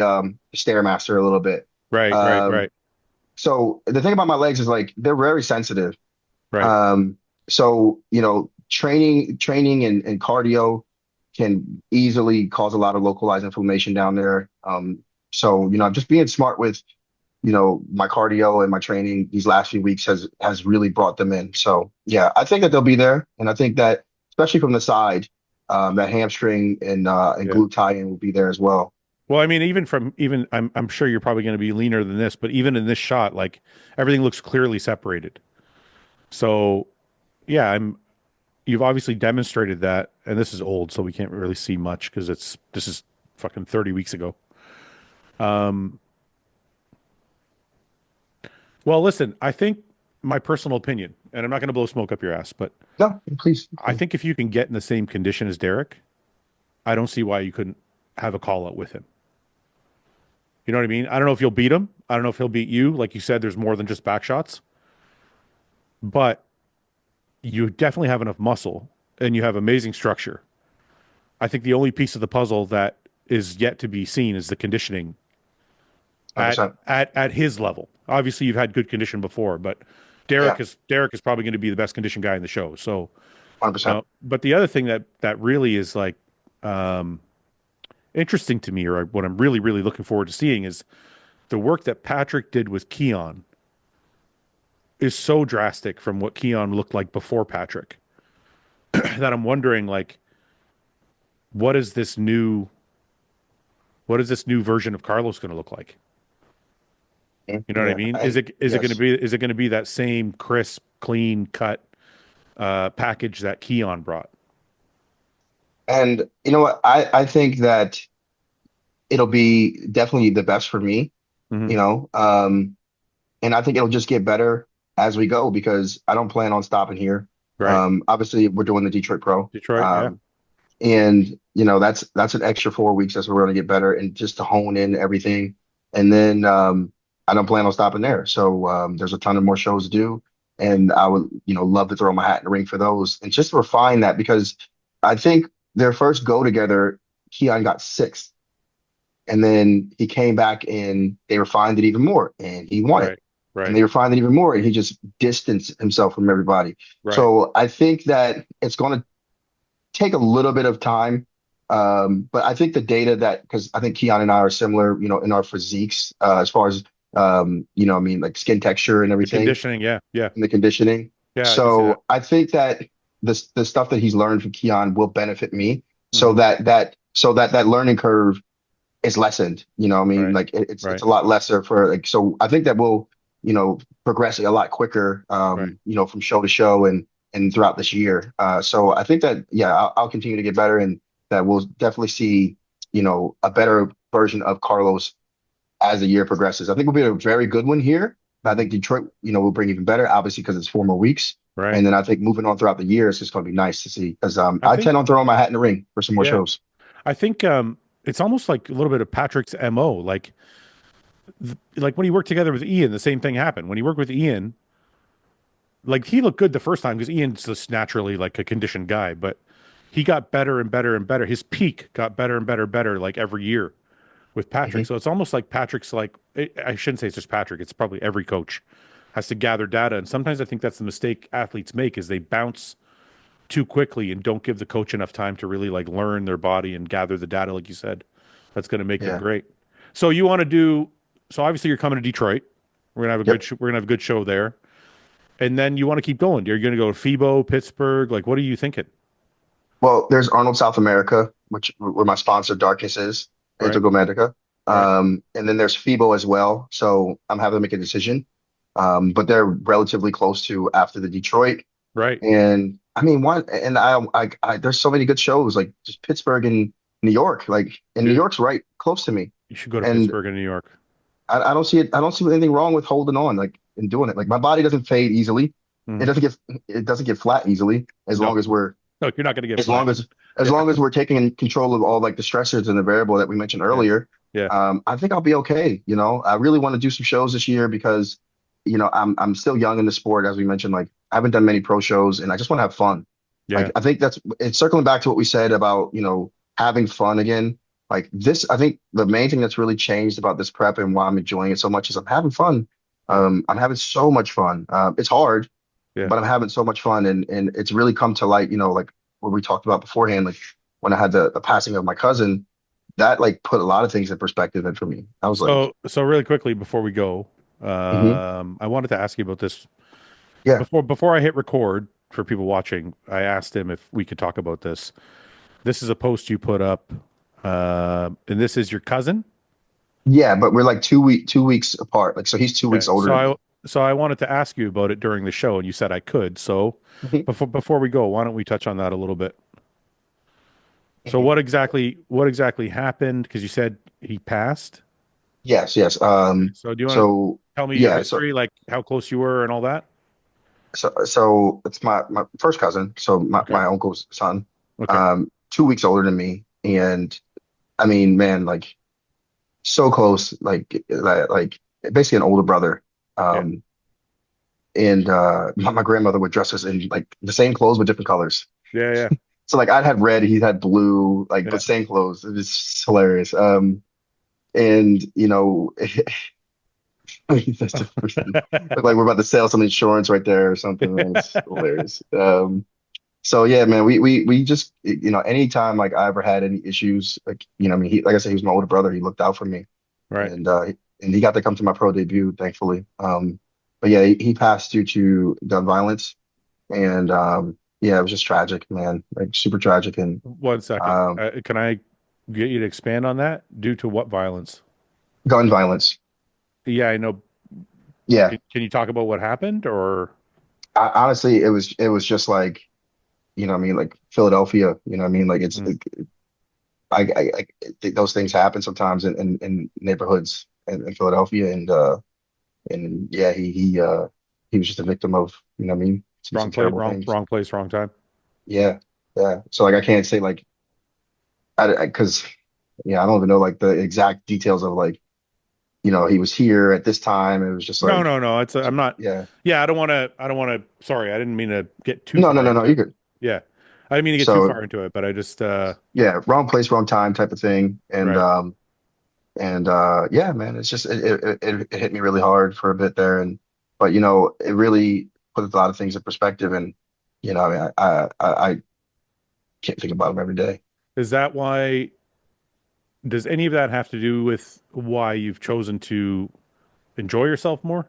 Stairmaster a little bit. Right, right, Um, right, so the thing about my legs is like they're very sensitive. right. Um, so training and cardio can easily cause a lot of localized inflammation down there. So just being smart with my cardio and my training these last few weeks has really brought them in. So yeah, I think that they'll be there, and I think that especially from the side, that hamstring and Yeah. glute tie-in will be there as well. Well, I mean, even I'm sure you're probably going to be leaner than this, but even in this shot, like everything looks clearly separated. So yeah, you've obviously demonstrated that, and this is old, so we can't really see much because this is fucking 30 weeks ago. Um, well, listen, I think my personal opinion, and I'm not going to blow smoke up your ass, but No, please. I think if you can get in the same condition as Derek, I don't see why you couldn't have a call out with him. You know what I mean? I don't know if you'll beat him. I don't know if he'll beat you. Like you said, there's more than just back shots, but you definitely have enough muscle and you have amazing structure. I think the only piece of the puzzle that is yet to be seen is the conditioning at 100%. at his level. Obviously, you've had good condition before, but Yeah, Derek is probably going to be the best conditioned guy in the show. So, 100%. but the other thing that really is like um, interesting to me, or what I'm really looking forward to seeing, is the work that Patrick did with Keon is so drastic from what Keon looked like before Patrick that I'm wondering like what is this new what is this new version of Carlos going to look like? You know what I Yeah, mean? and yes. Is it going to be that same crisp, clean cut package that Keon brought? And you know what? I think that it'll be definitely the best for me, Hmm. you know. And I think it'll just get better as we go because I don't plan on stopping here. Right. Obviously we're doing the Detroit Pro. Detroit, yeah. And that's an extra 4 weeks as we're going to get better and just to hone in everything. And then I don't plan on stopping there. So there's a ton of more shows to do. And I would, love to throw my hat in the ring for those and just refine that because I think their first go together, Keon got sixth. And then he came back and they refined it even more and he won it. Right. And Right. they refined it even more and he just distanced himself from everybody. Right. So I think that it's going to take a little bit of time. But I think the data that, because I think Keon and I are similar, in our physiques, as far as, I mean, like skin texture and The everything conditioning, yeah. Yeah. and the conditioning. Yeah, I can see that. So I think that the stuff that he's learned from Keon will benefit me so Hmm. that learning curve is lessened. I mean, Right. like it's Right. a lot lesser for like, so I think that we'll, progress a lot quicker, Right. from show to show and throughout this year. So I think that, yeah, I'll continue to get better and that we'll definitely see, a better version of Carlos as the year progresses. I think we'll be a very good one here. But I Hmm. think Detroit, will bring even better, obviously, because it's 4 more weeks. Right. And then I think moving on throughout the year, it's just going to be nice to see because I I think, intend on throwing my hat in the ring for some more yeah. shows. I think it's almost like a little bit of Patrick's MO. Like when he worked together with Ian, the same thing happened. When he worked with Ian, like he looked good the first time because Ian's just naturally like a conditioned guy, but he got better and better and better. His peak got better and better like every year with Patrick. Hmm. So it's almost like Patrick's like I shouldn't say it's just Patrick. It's probably every coach has to gather data, and sometimes I think that's the mistake athletes make is they bounce too quickly and don't give the coach enough time to really like learn their body and gather the data, like you said. That's going to make them Yeah. great. So you want to do? So obviously you're coming to Detroit. We're gonna have a Yep. we're gonna have a good show there. and then you want to keep going. You're going to go to FIBO, Pittsburgh. Like, what are you thinking? Well, there's Arnold South America, which where my sponsor Darkness is, Right, Antogo Medica. right, And then there's FIBO as well. So I'm having to make a decision. But they're relatively close to after the Detroit. right. And I mean, one, and there's so many good shows like just Pittsburgh and New York, and New Dude, York's right close to me. you should go to And Pittsburgh and New York. I don't see it. I don't see anything wrong with holding on, like, and doing it. Like my body doesn't fade easily. It Hmm. doesn't get, it doesn't get flat easily as No, long as we're, no, you're not going to get as flat. long as, as Yeah, long as we're taking in control of all like the stressors and the variable that we mentioned yeah, earlier. yeah, I think I'll be okay. I really want to do some shows this year because, I'm still young in the sport, as we mentioned. Like I haven't done many pro shows, and I just want to have fun. yeah. Like I think it's circling back to what we said about, having fun again. Like this, I think the main thing that's really changed about this prep and why I'm enjoying it so much is I'm having fun. Yeah, I'm having so much fun. It's hard, yeah. but I'm having so much fun, and it's really come to light, like what we talked about beforehand, like when I had the passing of my cousin, that like put a lot of things in perspective. And for me, I was like, So really quickly before we go, hmm I wanted to ask you about this yeah, before I hit record for people watching. I asked him if we could talk about this. This is a post you put up, and this is your cousin. yeah, but we're like 2 weeks apart. Like, so he's 2 weeks Okay, older than me. so I wanted to ask you about it during the show, and you said I could. So Mhm, before we go, why don't we touch on that a little bit? So mhm. what exactly happened? Because you said he passed. Yes, yes. So do you want to So tell me your yeah, so history, like how close you were and all that? so it's my first cousin, so Okay. my uncle's son, Okay. 2 weeks older than me, and I mean, man, like so close, like basically an older brother. Yeah. Um, and my grandmother would dress us in like the same clothes but different colors. Yeah. Yeah. So like I'd had red, he had blue, like Yeah. but same clothes. It was hilarious. And that's the first thing. Look like we're about to sell some insurance right there or something, man. It's hilarious. So yeah, man, we just, anytime like I ever had any issues, like, I mean, like I said, he was my older brother. He looked out for me, Right. and he got to come to my pro debut, thankfully. But yeah, he passed due to gun violence, and yeah, it was just tragic, man, like super tragic, and 1 second. um, Can I get you to expand on that? Due to what violence? gun violence. Yeah, I know. Yeah, Can you talk about what happened or? honestly, it was just like, what I mean, like Philadelphia, what I mean, like Mm, I think those things happen sometimes in neighborhoods in Philadelphia, and yeah, he was just a victim of, what I mean, some terrible things. wrong place, wrong time. Yeah, yeah. So like I can't say like because yeah, I don't even know like the exact details of like, he was here at this time. It was just No, like, no, no. I'm not. yeah, Yeah, I don't want to. Sorry, I didn't mean to get too no, no, far no, no, into you it. could. Yeah, I didn't mean to get too So far into it, but I just, yeah, wrong place, wrong time type of thing, and right. yeah, man, it's just it hit me really hard for a bit there, and but it really put a lot of things in perspective, and I mean, I can't think about them every day. Is that why? Does any of that have to do with why you've chosen to enjoy yourself more?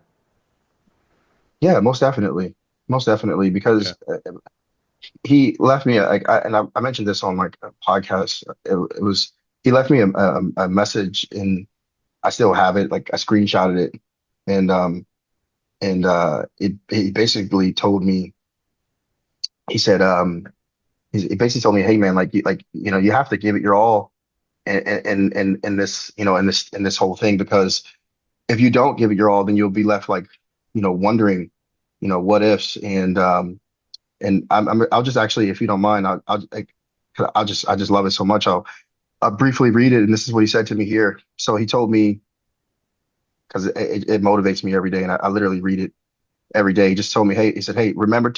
Yeah, most definitely, Yeah. because he left me like and I mentioned this on like a podcast. It was he left me a message, and I still have it. Like I screenshotted it, and he basically told me. He said he basically told me, hey man, you have to give it your all in this in this whole thing, because if you don't give it your all, then you'll be left like wondering what ifs, and I'll just actually, if you don't mind, I just love it so much. I'll briefly read it, and this is what he said to me here. So he told me, because it motivates me every day, and I literally read it every day. He just told me, hey, he said, hey, remember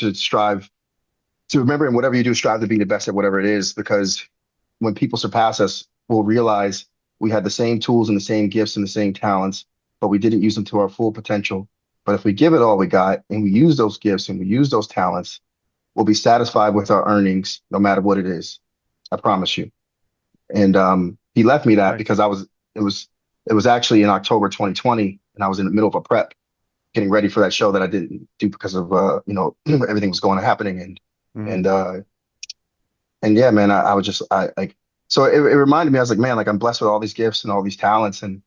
in whatever you do, strive to be the best at whatever it is, because when people surpass us, we'll realize we had the same tools and the same gifts and the same talents, but we didn't use them to our full potential. But if we give it all we got and we use those gifts and we use those talents, we'll be satisfied with our earnings, no matter what it is. I promise you. And he left me that Nice. because it was actually in October 2020, and I was in the middle of a prep. getting ready for that show that I didn't do because of everything was going happening Hmm. and uh and yeah, man, I was just I like so it reminded me, I was like, man, like I'm blessed with all these gifts and all these talents and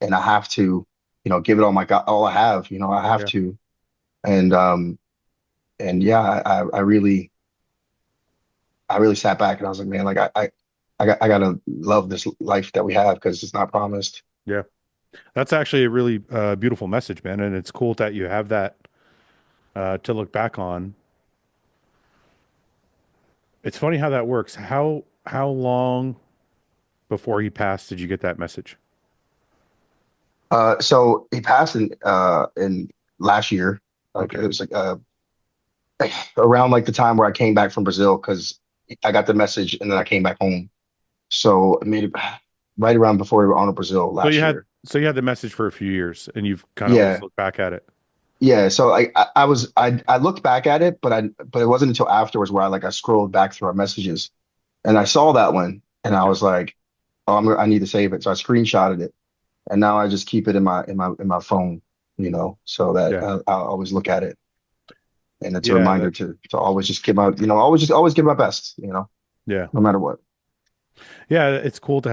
I have to, give it all my God, all I have, I have Yeah. to. And and yeah, I really sat back and I was like, man, like I gotta love this life that we have because it's not promised. Yeah. That's actually a really beautiful message, man. And it's cool that you have that to look back on. It's funny how that works. How long before he passed did you get that message? So he passed in last year. Like Okay. it was like around like the time where I came back from Brazil because I got the message and then I came back home. So I made it right around before we were on to Brazil last year. So you had the message for a few years and you've kind of always Yeah. looked back at it. Yeah. So I looked back at it, but it wasn't until afterwards where I scrolled back through our messages and I saw that one and I Yeah. was like, oh, I need to save it. So I screenshotted it and now I just keep it in my phone, so that Yeah. I'll always look at it. And it's a Yeah, reminder that to always just give out, always give my best, yeah. no matter what. Yeah, it's cool to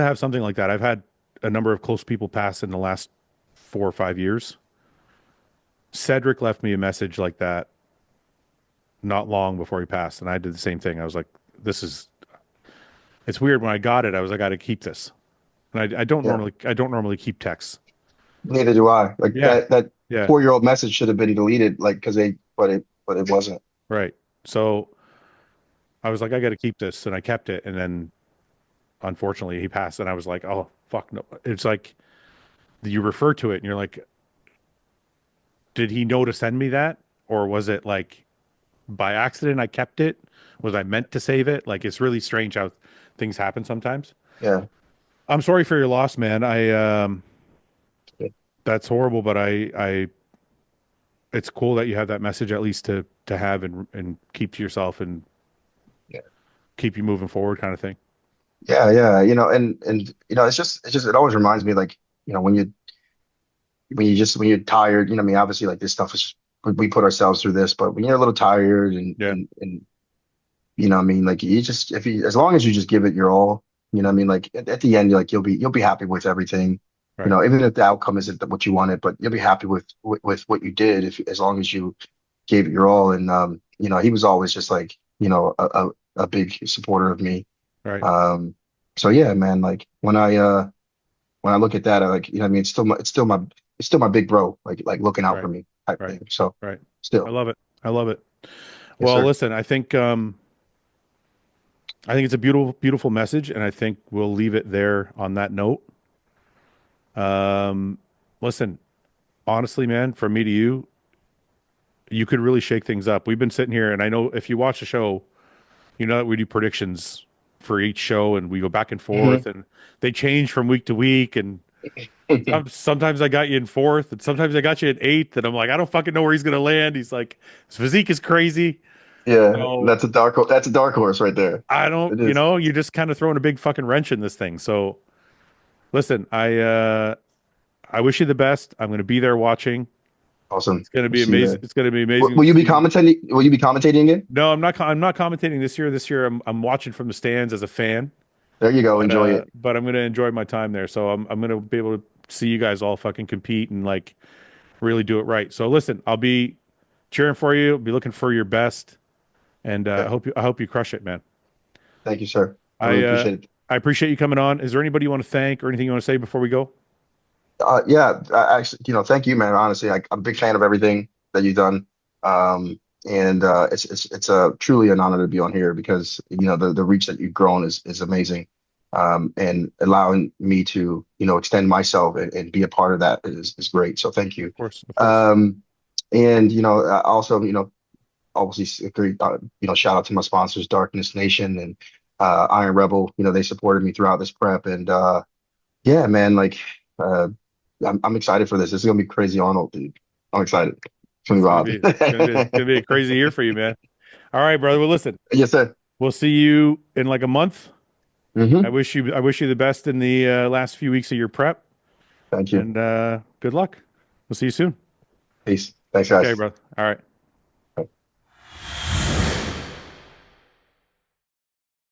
have something like that. I've had a number of close people pass in the last 4 or 5 years. Cedric left me a message like that not long before he passed, and I did the same thing. I was like, "This is it's weird." When I got it, I was like, "I got to keep this." And Yeah, I don't normally keep texts. neither do I. Like Yeah, that yeah, 4-year-old message should have been deleted, like because but it wasn't. right. So I was like, "I got to keep this," and I kept it. And then unfortunately, he passed, and I was like, "Oh fuck no!" It's like you refer to it, and you're like, "Did he know to send me that, or was it like?" By accident I kept it? Was I meant to save it? Like it's really strange how things happen sometimes. Yeah. I'm sorry for your loss, man. I That's horrible, but I it's cool that you have that message at least to have and keep to yourself and Yeah. keep you moving forward kind of thing. Yeah, yeah, and it's just it always reminds me like, when you're tired, I mean, obviously like this stuff is we put ourselves through this, but when you're a little tired Yeah, and what I mean, like you just if you as long as you just give it your all, what I mean, like at the end, like you'll be happy with everything, right, even if the outcome isn't what you wanted, but you'll be happy with what you did if as long as you gave it your all. And he was always just like, a big supporter of me. right, Um, so yeah, man, like when I look at that, I like, what I mean, it's still my big bro, like looking out for right, me type right, thing. So right. I still, love it. I love it. yes, Well, sir. listen, I think it's a beautiful message, and I think we'll leave it there on that note. Um, Listen, honestly, man, from me to you, you could really shake things up. We've been sitting here, and I know if you watch the show, you know that we do predictions for each show, and we go back and Hmm. forth, and they change from week to week. And sometimes I got you in fourth, and sometimes I got you in eighth, and I'm like, I don't fucking know where he's gonna land. He's like, his physique is crazy. Yeah, So that's a dark horse right there. I don't, It is you just kind of throwing a big fucking wrench in this thing. So listen, I wish you the best. I'm gonna be there watching. awesome. It's gonna We'll be see you amazing. there. It's gonna be Will, amazing will to you be see. commentating? Will you be commentating again? No, I'm not commentating this year. This year I'm watching from the stands as a fan, There you go. Enjoy it. but I'm gonna enjoy my time there. So I'm gonna be able to see you guys all fucking compete and like really do it right. So listen, I'll be cheering for you. Be looking for your best, and Okay. I hope you crush it, man. Thank you, sir. I really I appreciate it. I appreciate you coming on. Is there anybody you want to thank or anything you want to say before we go? Yeah, actually, thank you, man. Honestly, I'm a big fan of everything that you've done. And it's a truly an honor to be on here because the reach that you've grown is amazing. And allowing me to extend myself and be a part of that is great. So thank you. Of course, of course. Um, and also obviously a great shout out to my sponsors, Darkness Nation and Iron Rebel. They supported me throughout this prep and yeah, man, like. I'm excited for this. This is gonna be crazy Arnold, dude. I'm excited. It's gonna be wild. It's gonna be a crazy year for you, man. All right, brother. Well, listen, Yes, sir. we'll see you in like a month. Hmm. I wish you the best in the last few weeks of your prep. Thank you. and good luck. We'll see you soon. Peace. Thanks, Okay, guys. brother. All right.